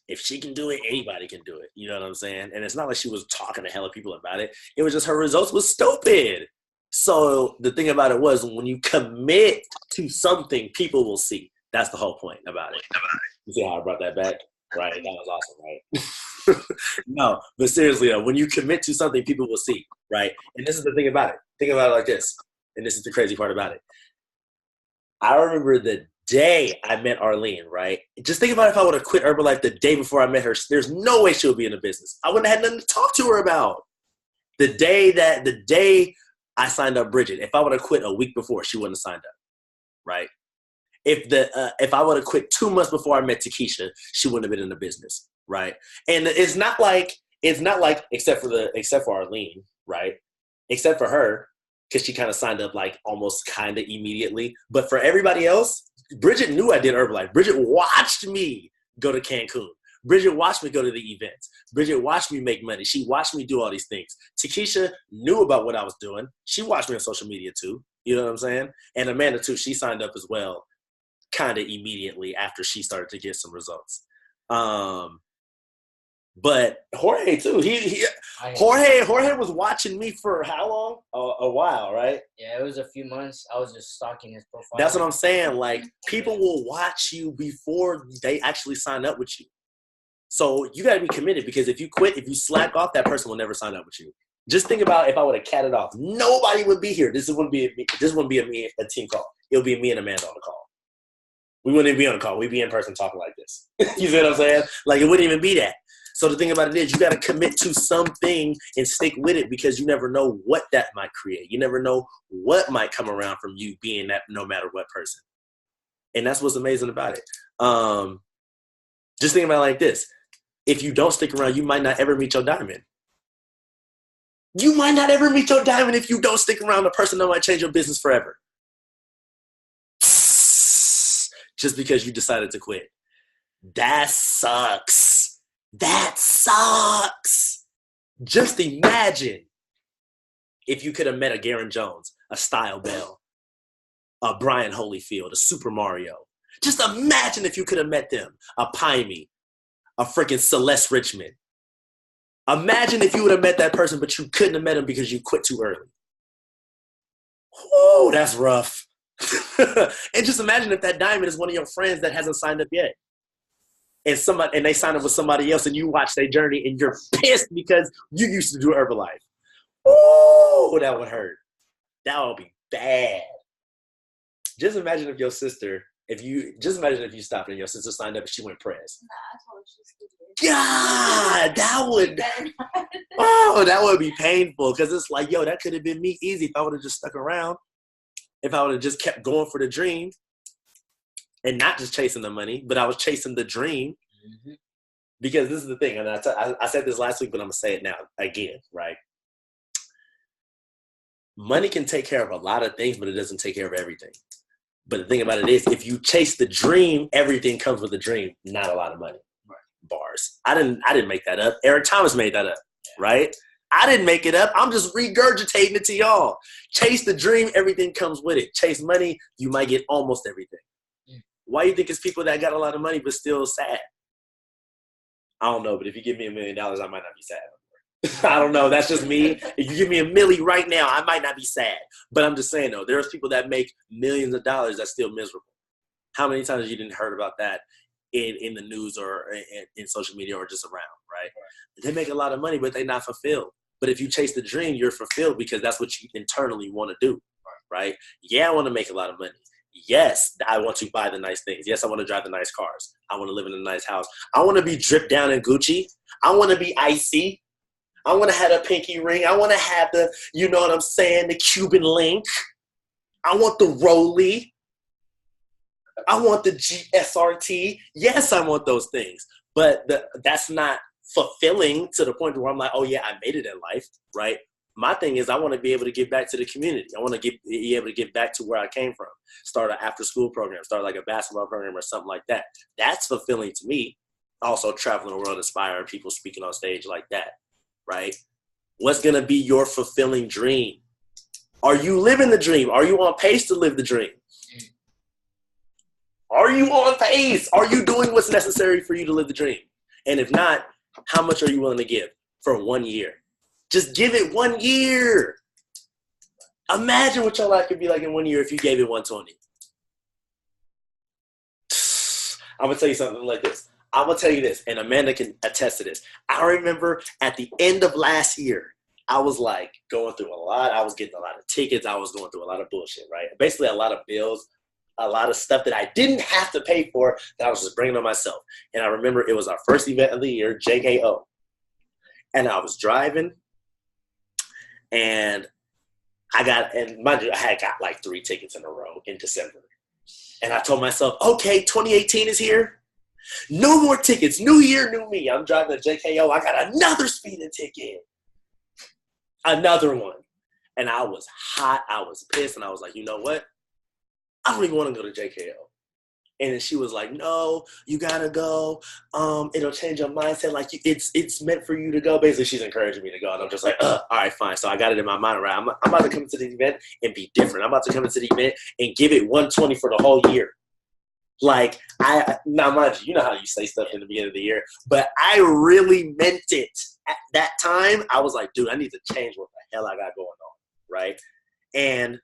If she can do it, anybody can do it. You know what I'm saying? And it's not like she was talking to hella people about it. It was just her results was stupid. So the thing about it was, when you commit to something, people will see. That's the whole point about it. You see how I brought that back? Right? That was awesome, right? No, but seriously, though, when you commit to something, people will see, right? And this is the thing about it. Think about it like this, and this is the crazy part about it. I remember the day I met Arlene, right? Just think about if I would have quit Herbalife the day before I met her. There's no way she would be in the business. I wouldn't have had nothing to talk to her about. The day I signed up Bridget, if I would have quit a week before, she wouldn't have signed up, right? If I would have quit 2 months before I met Takesha, she wouldn't have been in the business, right? And it's not like except for Arlene, right? Except for her, because she kind of signed up like almost kind of immediately. But for everybody else, Bridget knew I did Herbalife. Bridget watched me go to Cancun. Bridget watched me go to the events. Bridget watched me make money. She watched me do all these things. Takesha knew about what I was doing. She watched me on social media too. You know what I'm saying? And Amanda too, she signed up as well kind of immediately after she started to get some results. But Jorge too, Jorge was watching me for how long? A while, right? Yeah, it was a few months. I was just stalking his profile. That's what I'm saying. Like, people will watch you before they actually sign up with you. So you got to be committed, because if you quit, if you slack off, that person will never sign up with you. Just think about if I would have catted off, nobody would be here. This wouldn't be a team call. It would be me and Amanda on the call. We wouldn't even be on the call. We'd be in person talking like this. You see what I'm saying? Like, it wouldn't even be that. So the thing about it is, you got to commit to something and stick with it, because you never know what that might create. You never know what might come around from you being that no matter what person. And that's what's amazing about it. Just think about it like this. If you don't stick around, you might not ever meet your diamond. You might not ever meet your diamond if you don't stick around a person that might change your business forever. Just because you decided to quit. That sucks. That sucks. Just imagine if you could have met a Garen Jones, a Style Bell, a Brian Holyfield, a Super Mario. Just imagine if you could have met them, a Pyme, a freaking Celeste Richmond. Imagine if you would have met that person, but you couldn't have met him because you quit too early. Whoa, that's rough. And just imagine if that diamond is one of your friends that hasn't signed up yet. And they sign up with somebody else, and you watch their journey, and you're pissed because you used to do Herbalife. Oh, that would hurt. That would be bad. Just imagine if you stopped and your sister signed up and she went press. God, that would be painful, because it's like, yo, that could have been me easy if I would have just stuck around. If I would have just kept going for the dream. And not just chasing the money, but I was chasing the dream. Mm-hmm. Because this is the thing, and I said this last week, but I'm going to say it now again, right? Money can take care of a lot of things, but it doesn't take care of everything. But the thing about it is, if you chase the dream, everything comes with the dream, not a lot of money. Right. Bars. I didn't make that up. Eric Thomas made that up, right? I didn't make it up. I'm just regurgitating it to y'all. Chase the dream, everything comes with it. Chase money, you might get almost everything. Why do you think it's people that got a lot of money but still sad? I don't know, but if you give me $1 million, I might not be sad. I don't know. That's just me. If you give me $1 million right now, I might not be sad. But I'm just saying, though, there's people that make millions of dollars that's still miserable. How many times you didn't heard about that in the news or in social media or just around, right? They make a lot of money, but they're not fulfilled. But if you chase the dream, you're fulfilled because that's what you internally want to do, right? Yeah, I want to make a lot of money. Yes, I want to buy the nice things. Yes, I want to drive the nice cars. I want to live in a nice house. I want to be dripped down in Gucci. I want to be icy. I want to have a pinky ring. I want to have the, you know what I'm saying, the Cuban link. I want the Rollie. I want the GSRT. Yes, I want those things. But that's not fulfilling to the point where I'm like, oh, yeah, I made it in life, right? My thing is I want to be able to give back to the community. I want to be able to give back to where I came from. Start an after-school program. Start like a basketball program or something like that. That's fulfilling to me. Also traveling the world, inspiring people, speaking on stage like that, right? What's going to be your fulfilling dream? Are you living the dream? Are you on pace to live the dream? Are you on pace? Are you doing what's necessary for you to live the dream? And if not, how much are you willing to give for 1 year? Just give it 1 year. Imagine what your life could be like in 1 year if you gave it 120. I'm going to tell you something like this. I'm going to tell you this, and Amanda can attest to this. I remember at the end of last year, I was like going through a lot. I was getting a lot of tickets. I was going through a lot of bullshit, right? Basically a lot of bills, a lot of stuff that I didn't have to pay for that I was just bringing on myself. And I remember it was our first event of the year, JKO. And I was driving. And mind you, I had got like 3 tickets in a row in December. And I told myself, okay, 2018 is here. No more tickets. New year, new me. I'm driving to JKO. I got another speeding ticket. Another one. And I was hot. I was pissed. And I was like, you know what? I don't even want to go to JKO. And then she was like, no, you got to go. It'll change your mindset. Like, it's meant for you to go. Basically, she's encouraging me to go. And I'm just like, all right, fine. So I got it in my mind, right? I'm about to come to the event and be different. I'm about to come into the event and give it 120 for the whole year. Like, now, mind you, you know how you say stuff in the beginning of the year, but I really meant it. At that time, I was like, dude, I need to change what the hell I got going on, right? And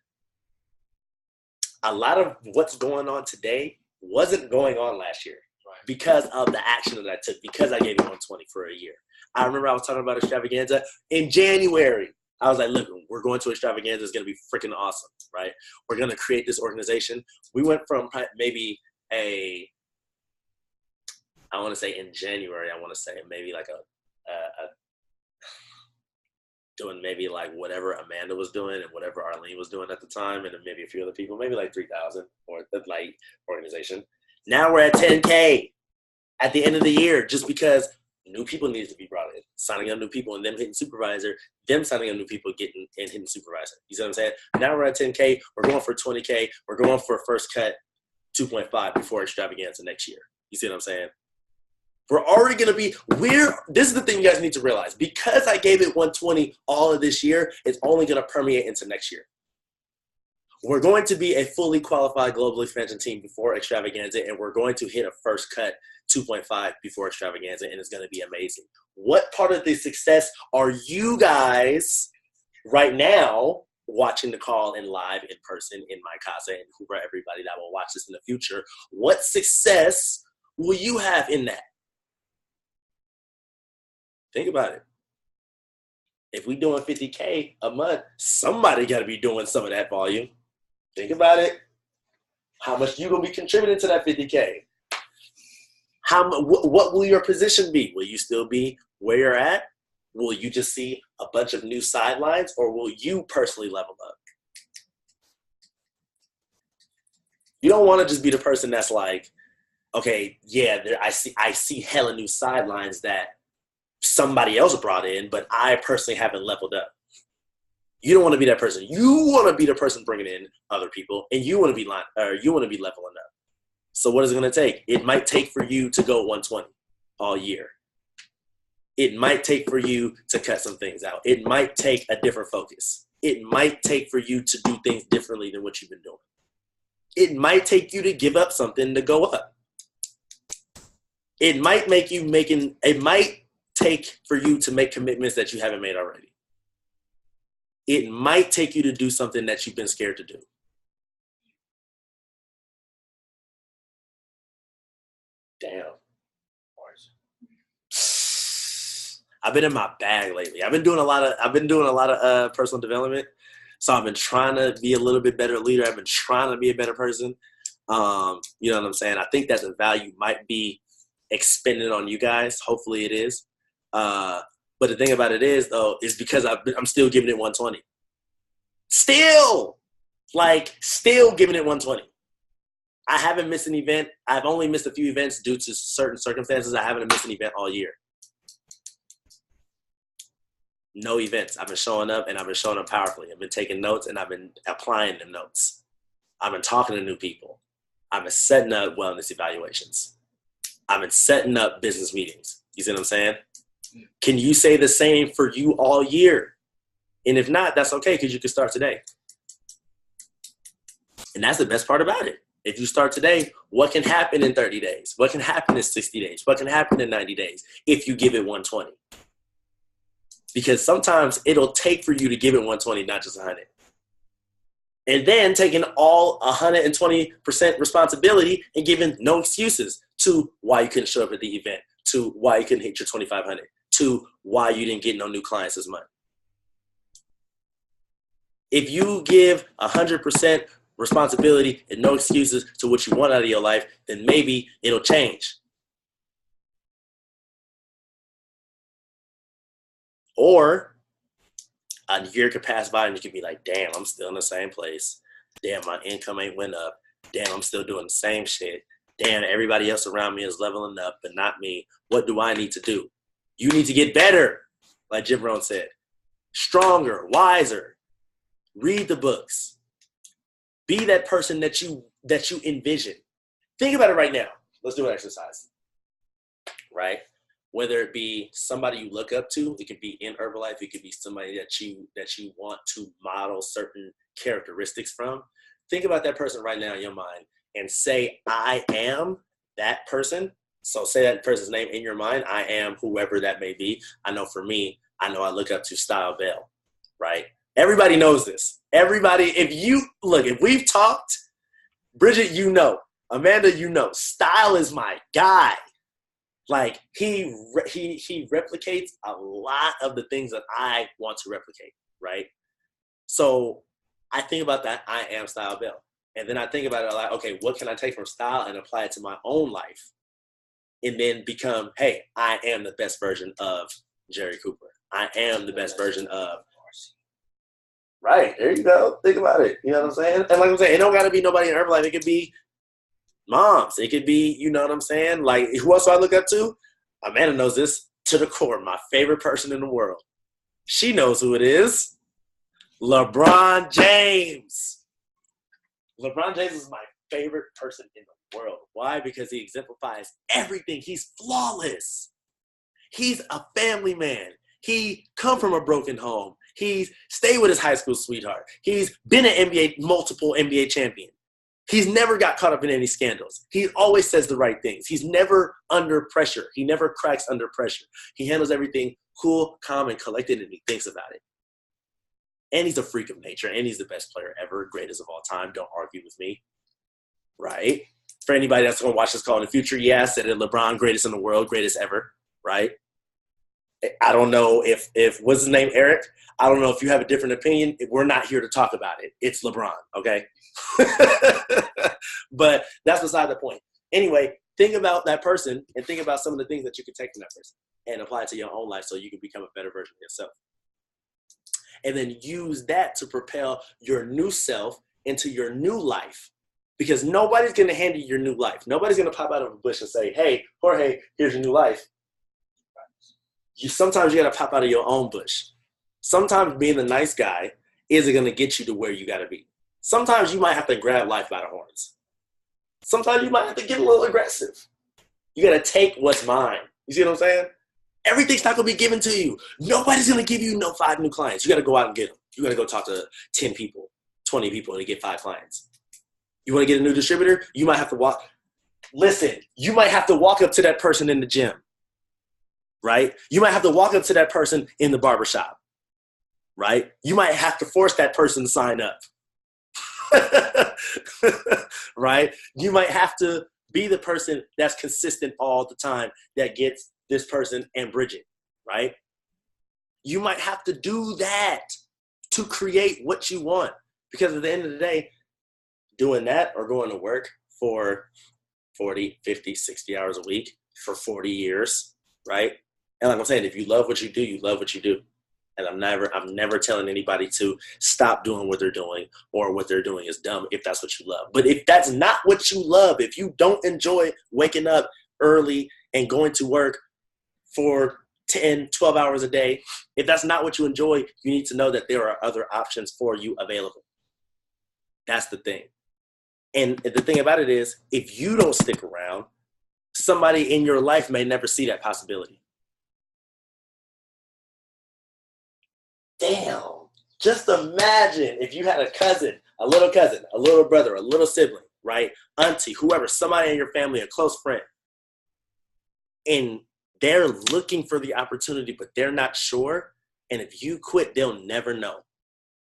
a lot of what's going on today wasn't going on last year because of the action that I took, because I gave it 120 for a year. I remember I was talking about extravaganza in January. I was like, look, we're going to extravaganza. It's going to be freaking awesome, right? We're going to create this organization. We went from maybe I want to say in January, maybe like doing maybe like whatever Amanda was doing and whatever Arlene was doing at the time, and then maybe a few other people, maybe like 3,000 or like organization. Now we're at 10K at the end of the year, just because new people need to be brought in, signing up new people and them hitting supervisor, them signing up new people getting and hitting supervisor. You see what I'm saying? Now we're at 10K. We're going for 20K. We're going for first cut 2.5 before extravaganza next year. You see what I'm saying? We're already going to be, this is the thing you guys need to realize. Because I gave it 120 all of this year, it's only going to permeate into next year. We're going to be a fully qualified global expansion team before extravaganza, and we're going to hit a first cut 2.5 before extravaganza, and it's going to be amazing. What part of the success are you guys right now watching the call in live in person in my casa, and who are everybody that will watch this in the future? What success will you have in that? Think about it. If we're doing 50K a month, somebody got to be doing some of that volume. Think about it. How much you going to be contributing to that 50K? What will your position be? Will you still be where you're at? Will you just see a bunch of new sidelines, or will you personally level up? You don't want to just be the person that's like, okay, yeah, I see hella new sidelines that somebody else brought in, but I personally haven't leveled up. You don't want to be that person. You want to be the person bringing in other people, and you want to be leveling up. So what is it going to take? It might take for you to go 120 all year. It might take for you to cut some things out. It might take a different focus. It might take for you to do things differently than what you've been doing. It might take you to give up something to go up. It might take for you to make commitments that you haven't made already. It might take you to do something that you've been scared to do. Damn. I've been in my bag lately. I've been doing a lot of personal development. So I've been trying to be a little bit better leader. I've been trying to be a better person. You know what I'm saying? I think that the value might be expended on you guys. Hopefully it is. But the thing about it is, though, is because I'm still giving it 120. Still giving it 120. I haven't missed an event. I've only missed a few events due to certain circumstances. I haven't missed an event all year. No events. I've been showing up, and I've been showing up powerfully. I've been taking notes, and I've been applying the notes. I've been talking to new people. I've been setting up wellness evaluations. I've been setting up business meetings. You see what I'm saying? Can you say the same for you all year? And if not, that's okay, because you can start today. And that's the best part about it. If you start today, what can happen in 30 days? What can happen in 60 days? What can happen in 90 days if you give it 120? Because sometimes it'll take for you to give it 120, not just 100. And then taking all 120% responsibility and giving no excuses to why you couldn't show up at the event, to why you couldn't hit your 2,500, to why you didn't get no new clients this month. If you give 100% responsibility and no excuses to what you want out of your life, then maybe it'll change. Or a year could pass by and you could be like, damn, I'm still in the same place. Damn, my income ain't went up. Damn, I'm still doing the same shit. Damn, everybody else around me is leveling up, but not me. What do I need to do? You need to get better, like Jim Rohn said. Stronger, wiser. Read the books. Be that person that you envision. Think about it right now. Let's do an exercise. Right? Whether it be somebody you look up to, it could be in Herbalife, it could be somebody that you want to model certain characteristics from. Think about that person right now in your mind and say, I am that person. So say that person's name in your mind. I am whoever that may be. I know for me, I know I look up to Style Bell, right? Everybody knows this. Everybody, if we've talked, Bridget, you know, Amanda, you know, Style is my guy. Like he replicates a lot of the things that I want to replicate, right? So I think about that. I am Style Bell. And then I think about it like, okay, what can I take from Style and apply it to my own life? And then become, hey, I am the best version of Jerry Cooper. I am the best version of. Right, there you go. Think about it. You know what I'm saying? And like I'm saying, it don't got to be nobody in Herbalife. It could be moms. It could be, you know what I'm saying? Like, who else do I look up to? Amanda knows this to the core. My favorite person in the world. She knows who it is. LeBron James. LeBron James is my favorite person in the world. Why? Because he exemplifies everything. He's flawless. He's a family man. He come from a broken home. He's stayed with his high school sweetheart. He's been an multiple NBA champion. He's never got caught up in any scandals. He always says the right things. He's never under pressure. He never cracks under pressure. He handles everything cool, calm, and collected, and he thinks about it. And he's a freak of nature, and he's the best player ever, greatest of all time. Don't argue with me, right? For anybody that's going to watch this call in the future, yeah, I said it, LeBron, greatest in the world, greatest ever, right? I don't know if what's his name, Eric? I don't know if you have a different opinion. We're not here to talk about it. It's LeBron, okay? But that's beside the point. Anyway, think about that person and think about some of the things that you can take from that person and apply it to your own life so you can become a better version of yourself. And then use that to propel your new self into your new life. Because nobody's going to hand you your new life. Nobody's going to pop out of a bush and say, hey, Jorge, here's your new life. Sometimes you got to pop out of your own bush. Sometimes being the nice guy isn't going to get you to where you got to be. Sometimes you might have to grab life by the horns. Sometimes you might have to get a little aggressive. You got to take what's mine. You see what I'm saying? Everything's not going to be given to you. Nobody's going to give you 5 new clients. You got to go out and get them. You got to go talk to 10 people, 20 people, and get 5 clients. You want to get a new distributor? You might have to walk. Listen, you might have to walk up to that person in the gym. Right? You might have to walk up to that person in the barbershop, right? You might have to force that person to sign up, right? You might have to be the person that's consistent all the time that gets this person and Bridget, right? You might have to do that to create what you want, because at the end of the day, doing that or going to work for 40, 50, 60 hours a week for 40 years, right? And like I'm saying, if you love what you do, you love what you do. And I'm never telling anybody to stop doing what they're doing or what they're doing is dumb if that's what you love. But if that's not what you love, if you don't enjoy waking up early and going to work for 10, 12 hours a day, if that's not what you enjoy, you need to know that there are other options for you available. That's the thing. And the thing about it is, if you don't stick around, somebody in your life may never see that possibility. Damn, just imagine if you had a cousin, a little brother, a little sibling, right? Auntie, whoever, somebody in your family, a close friend. And they're looking for the opportunity, but they're not sure. And if you quit, they'll never know.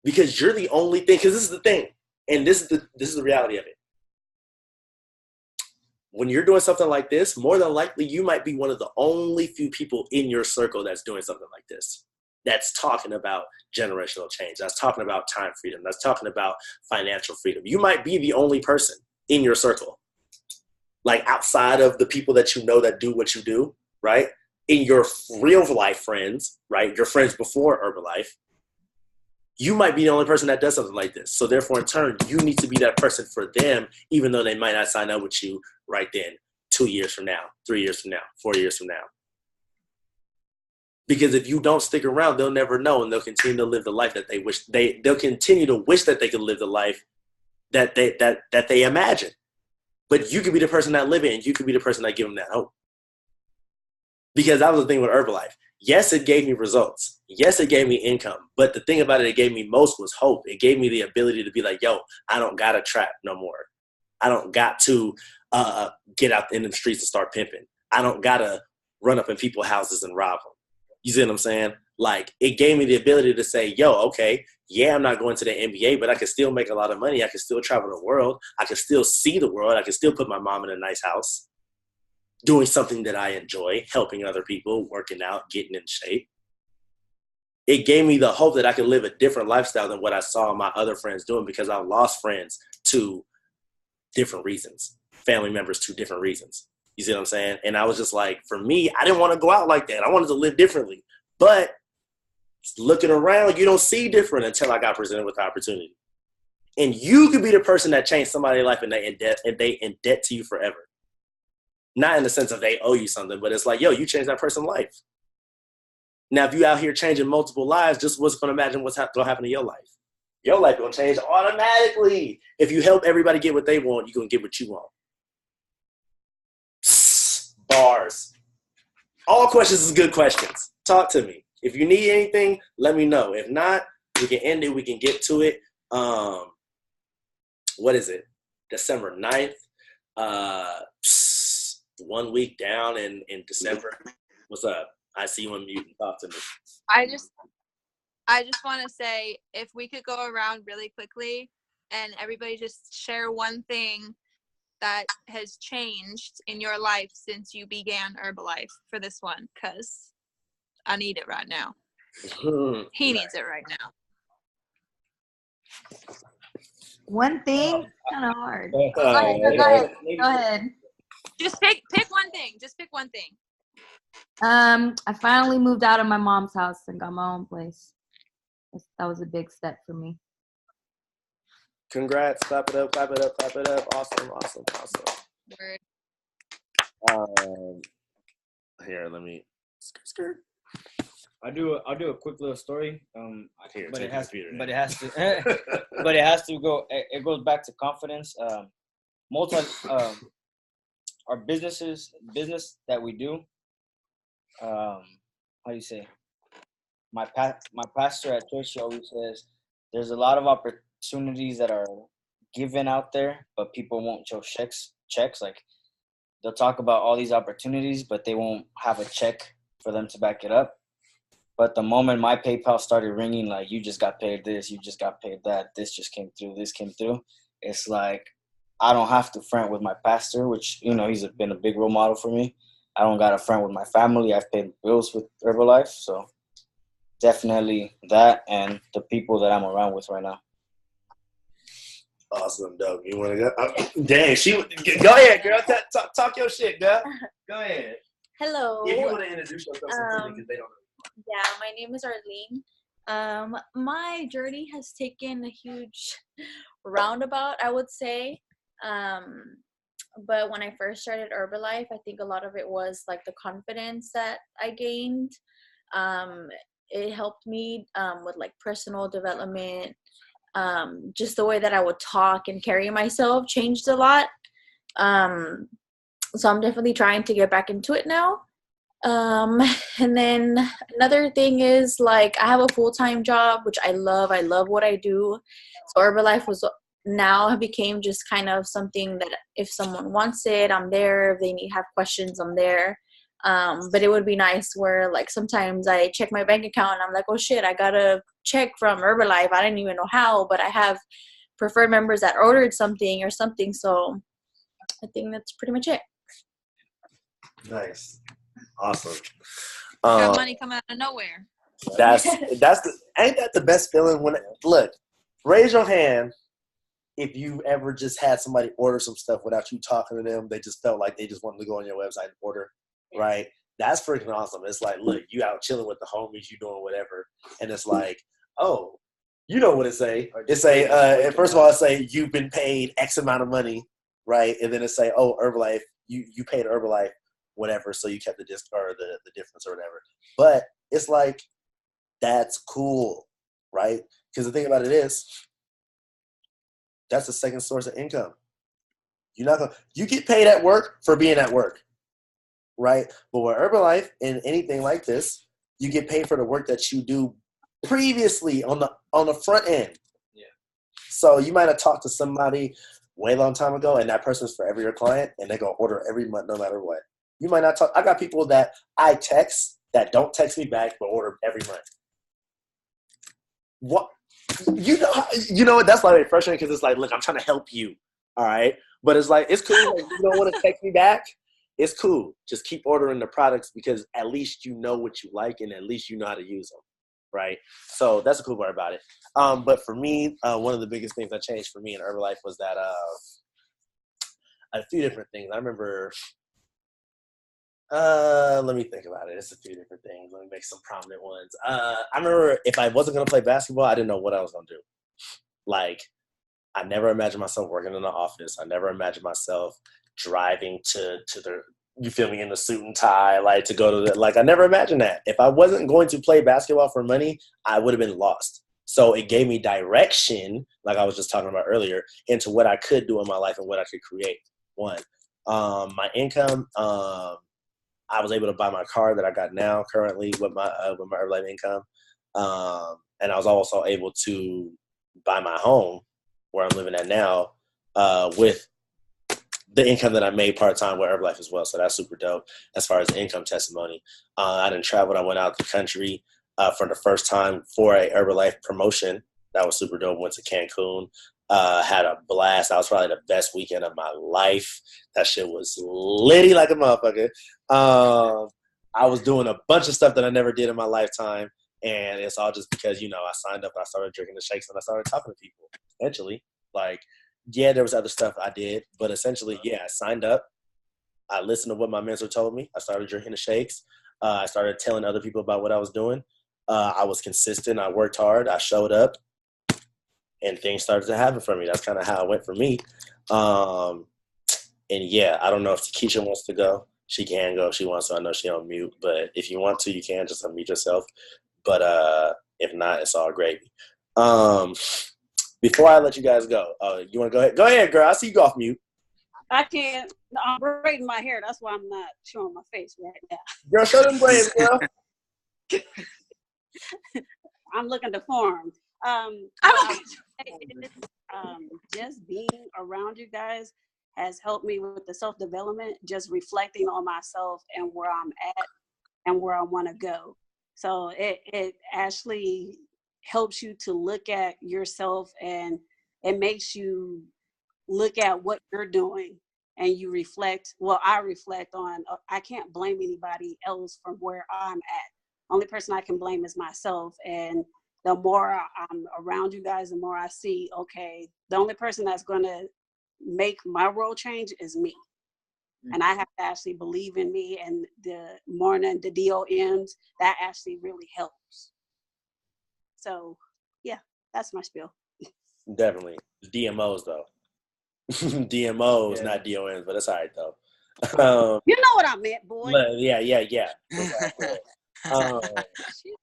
Because you're the only thing, because this is the thing. And this is the reality of it. When you're doing something like this, more than likely, you might be one of the only few people in your circle that's doing something like this. That's talking about generational change. That's talking about time freedom. That's talking about financial freedom. You might be the only person in your circle, like outside of the people that you know that do what you do, right? In your real life friends, right? Your friends before Herbalife, you might be the only person that does something like this. So therefore, in turn, you need to be that person for them, even though they might not sign up with you right then, 2 years from now, 3 years from now, 4 years from now. Because if you don't stick around, they'll never know, and they'll continue to live the life that they wish they'll continue to wish that they could live the life that they imagine. But you could be the person that live it, and you could be the person that give them that hope. Because that was the thing with Herbalife. Yes, it gave me results. Yes, it gave me income. But the thing about it gave me most was hope. It gave me the ability to be like, yo, I don't got to trap no more. I don't got to get out in the streets and start pimping. I don't got to run up in people's houses and rob them. You see what I'm saying? Like, it gave me the ability to say, yo, okay, yeah, I'm not going to the NBA, but I can still make a lot of money. I can still travel the world. I can still see the world. I can still put my mom in a nice house, doing something that I enjoy, helping other people, working out, getting in shape. It gave me the hope that I could live a different lifestyle than what I saw my other friends doing, because I lost friends to different reasons, family members to different reasons. You see what I'm saying? And I was just like, for me, I didn't want to go out like that. I wanted to live differently. But looking around, you don't see different until I got presented with the opportunity. And you could be the person that changed somebody's life and they in debt to you forever. Not in the sense of they owe you something, but it's like, yo, you changed that person's life. Now, if you out here changing multiple lives, just what's going to imagine what's going to happen to your life. Your life going to change automatically. If you help everybody get what they want, you're going to get what you want. Bars. All questions is good questions. Talk to me. If you need anything, let me know. If not, we can end it. We can get to it. What is it? December 9th. 1 week down in December. What's up? I see you on mute and talk to me. I just want to say, if we could go around really quickly and everybody just share one thing that has changed in your life since you began Herbalife for this one, because I need it right now. He needs it right now. One thing, kind of hard. Go Go ahead. Just pick one thing. Just pick one thing. I finally moved out of my mom's house and got my own place. That was a big step for me. Congrats. Clap it up, clap it up, clap it up. Awesome. Word. Here, let me skirt. I'll do a quick little story. Here, but take it has the computer but now. it has to go. It goes back to confidence. Our business that we do. How do you say? My pastor at church, he always says there's a lot of opportunities that are given out there, but people won't show checks. Like, they'll talk about all these opportunities, but they won't have a check for them to back it up. But the moment my PayPal started ringing, like, you just got paid this, you just got paid that, this just came through, this came through, it's like I don't have to front with my pastor, which, he's been a big role model for me. I don't got to front with my family. I've paid bills with Herbalife. So definitely that, and the people that I'm around with right now. Awesome, Doug. You want to go? Dang, go ahead, girl. Talk your shit, girl. Go ahead. Hello. If you want to introduce yourself, because they don't know. Yeah, my name is Arlene. My journey has taken a huge roundabout, I would say. But when I first started Herbalife, I think a lot of it was like the confidence that I gained. It helped me with like personal development. Just the way that I would talk and carry myself changed a lot. So I'm definitely trying to get back into it now. And then another thing is, like, I have a full-time job, which I love. I love what I do. So Herbalife now became just kind of something that if someone wants it, I'm there. If they have questions, I'm there. But it would be nice where, like, sometimes I check my bank account and I'm like, oh shit, I got a check from Herbalife. I didn't even know how, but I have preferred members that ordered something or something. So I think that's pretty much it. Nice. Awesome. Got money coming out of nowhere. Ain't that the best feeling look, raise your hand if you ever just had somebody order some stuff without you talking to them. They just felt like they just wanted to go on your website and order, right? That's freaking awesome. It's like, look, you out chilling with the homies, you doing whatever, and it's like, oh, you know what it say? It say, first of all, it say you've been paid X amount of money, right? And then it say, oh, Herbalife, you paid Herbalife whatever, so you kept the difference or whatever. But it's like, that's cool, right? Because the thing about it is, that's the second source of income. You get paid at work for being at work, right? But with Herbalife and anything like this, you get paid for the work that you do previously on the front end. Yeah. So you might have talked to somebody way long time ago, and that person's forever your client, and they're gonna order every month no matter what. You might not talk. I got people that I text that don't text me back but order every month. What? You know what? That's like frustrating because it's like, look, I'm trying to help you, all right? But it's like, it's cool. Like, you don't want to text me back. It's cool. Just keep ordering the products because at least you know what you like and at least you know how to use them, right? So that's the cool part about it. But for me, one of the biggest things that changed for me in Herbalife was that a few different things. I remember, let me think about it. It's a few different things. Let me make some prominent ones. I remember if I wasn't going to play basketball, I didn't know what I was going to do. Like, I never imagined myself working in the office. I never imagined myself driving to the, you feel me, in the suit and tie, like to go to the, like, I never imagined that. If I wasn't going to play basketball for money, I would have been lost. So it gave me direction, like I was just talking about earlier, into what I could do in my life and what I could create. One, my income, I was able to buy my car that I got now currently with my Herbalife income. And I was also able to buy my home where I'm living at now with the income that I made part-time with Herbalife as well. So that's super dope as far as the income testimony. I done traveled. I went out the country for the first time for a Herbalife promotion. That was super dope. Went to Cancun. Had a blast. That was probably the best weekend of my life. That shit was litty like a motherfucker. I was doing a bunch of stuff that I never did in my lifetime. And it's all just because, you know, I signed up, I started drinking the shakes, and I started talking to people. Eventually, like, yeah, there was other stuff I did, but essentially, yeah, I signed up. I listened to what my mentor told me. I started drinking the shakes. I started telling other people about what I was doing. I was consistent. I worked hard. I showed up. And things started to happen for me. That's kind of how it went for me. And yeah, I don't know if Takesha wants to go. She can go if she wants to. I know she on mute, but if you want to, you can just unmute yourself. But if not, it's all gravy. Before I let you guys go, you want to go ahead? Go ahead, girl. I see you go off mute. I can't. I'm braiding my hair. That's why I'm not showing my face right now. Girl, show them braids, girl. I'm looking deformed. Just being around you guys has helped me with the self-development, just reflecting on myself and where I'm at and where I want to go. So it actually helps you to look at yourself, and it makes you look at what you're doing, and you reflect. Well, I reflect on, I can't blame anybody else from where I'm at. Only person I can blame is myself. And the more I'm around you guys, the more I see, okay, the only person that's going to make my world change is me. And I have to actually believe in me, and the morning, the DOMs, that actually really helps. So, yeah, that's my spiel. Definitely. DMOs, though. DMOs, yeah. Not DOMs, but that's all right, though. You know what I meant, boy. Yeah.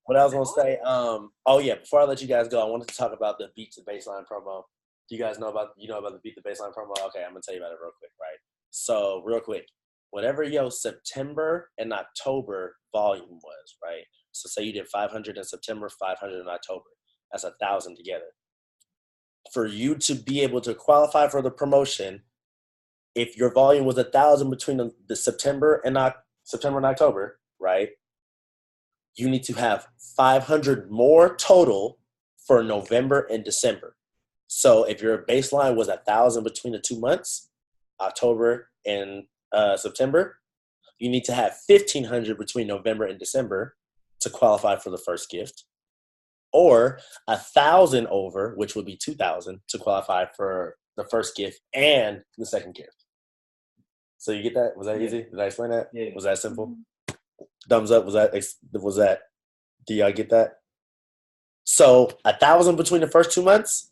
What I was going to say, oh, yeah, before I let you guys go, I wanted to talk about the Beat the Baseline promo. Do you guys know about the Beat the Baseline promo? Okay, I'm going to tell you about it real quick, right? So, real quick, whatever your September and October volume was, right? So, say you did 500 in September, 500 in October. That's 1,000 together. For you to be able to qualify for the promotion, if your volume was 1,000 between the September and October, right? You need to have 500 more total for November and December. So if your baseline was 1,000 between the 2 months, October and September, you need to have 1,500 between November and December to qualify for the first gift, or 1,000 over, which would be 2,000, to qualify for the first gift and the second gift. So you get that? Was that easy? Did I explain that? Yeah. Was that simple? Thumbs up. Was that? Do y'all get that? So 1,000 between the first 2 months,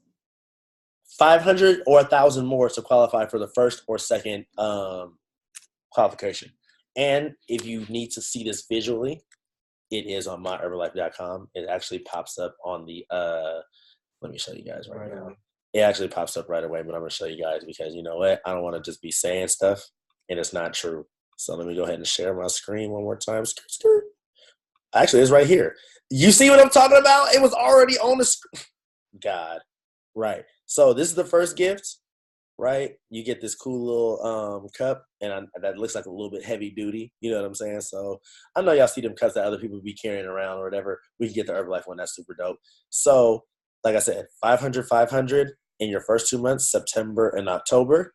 500 or 1,000 more to qualify for the first or second qualification. And if you need to see this visually, it is on myherbalife.com. It actually pops up on the let me show you guys right now. It actually pops up right away, but I'm going to show you guys because you know what? I don't want to just be saying stuff and it's not true. So let me go ahead and share my screen one more time. Actually, it's right here. You see what I'm talking about? It was already on the screen. God. Right. So this is the first gift, right? You get this cool little cup, and that looks like a little bit heavy duty. You know what I'm saying? So I know y'all see them cups that other people be carrying around or whatever. We can get the Herbalife one. That's super dope. So like I said, 500 in your first 2 months, September and October,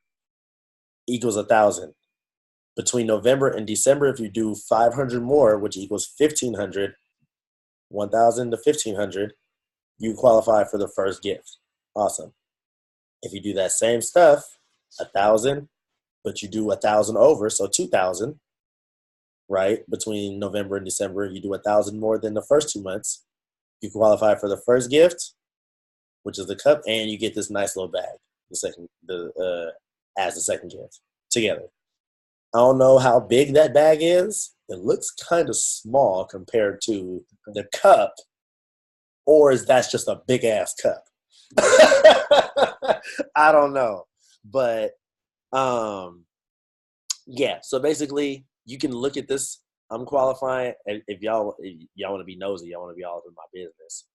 equals 1,000. Between November and December, if you do 500 more, which equals 1,500, 1,000 to 1,500, you qualify for the first gift. Awesome. If you do that same stuff, 1,000, but you do 1,000 over, so 2,000, right? Between November and December, you do 1,000 more than the first 2 months. You qualify for the first gift, which is the cup, and you get this nice little bag, as the second gift together. I don't know how big that bag is. It looks kind of small compared to the cup, or is that just a big ass cup? I don't know, but yeah. So basically, you can look at this. I'm qualifying. If y'all want to be nosy, y'all want to be all up in my business.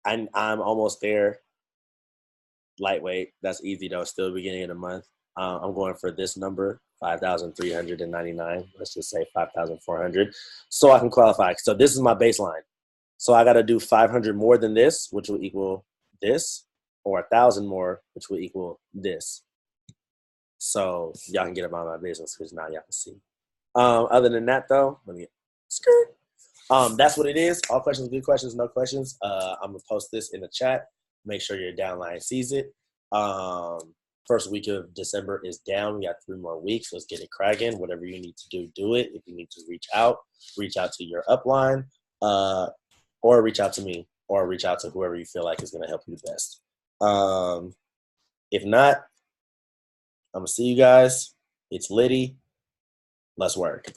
I'm almost there. Lightweight. That's easy though. Still beginning of the month. I'm going for this number, 5,399. Let's just say 5,400, so I can qualify. So this is my baseline. So I got to do 500 more than this, which will equal this, or 1,000 more, which will equal this. So y'all can get about my business because now y'all can see. Other than that, though, let me skirt. That's what it is. All questions, good questions, no questions. I'm gonna post this in the chat. Make sure your downline sees it. First week of December is down. We got 3 more weeks. Let's get it cracking. Whatever you need to do it. If you need to reach out to your upline, or reach out to me, or reach out to whoever you feel like is going to help you the best. If not, I'm going to see you guys. It's Liddy. Let's work.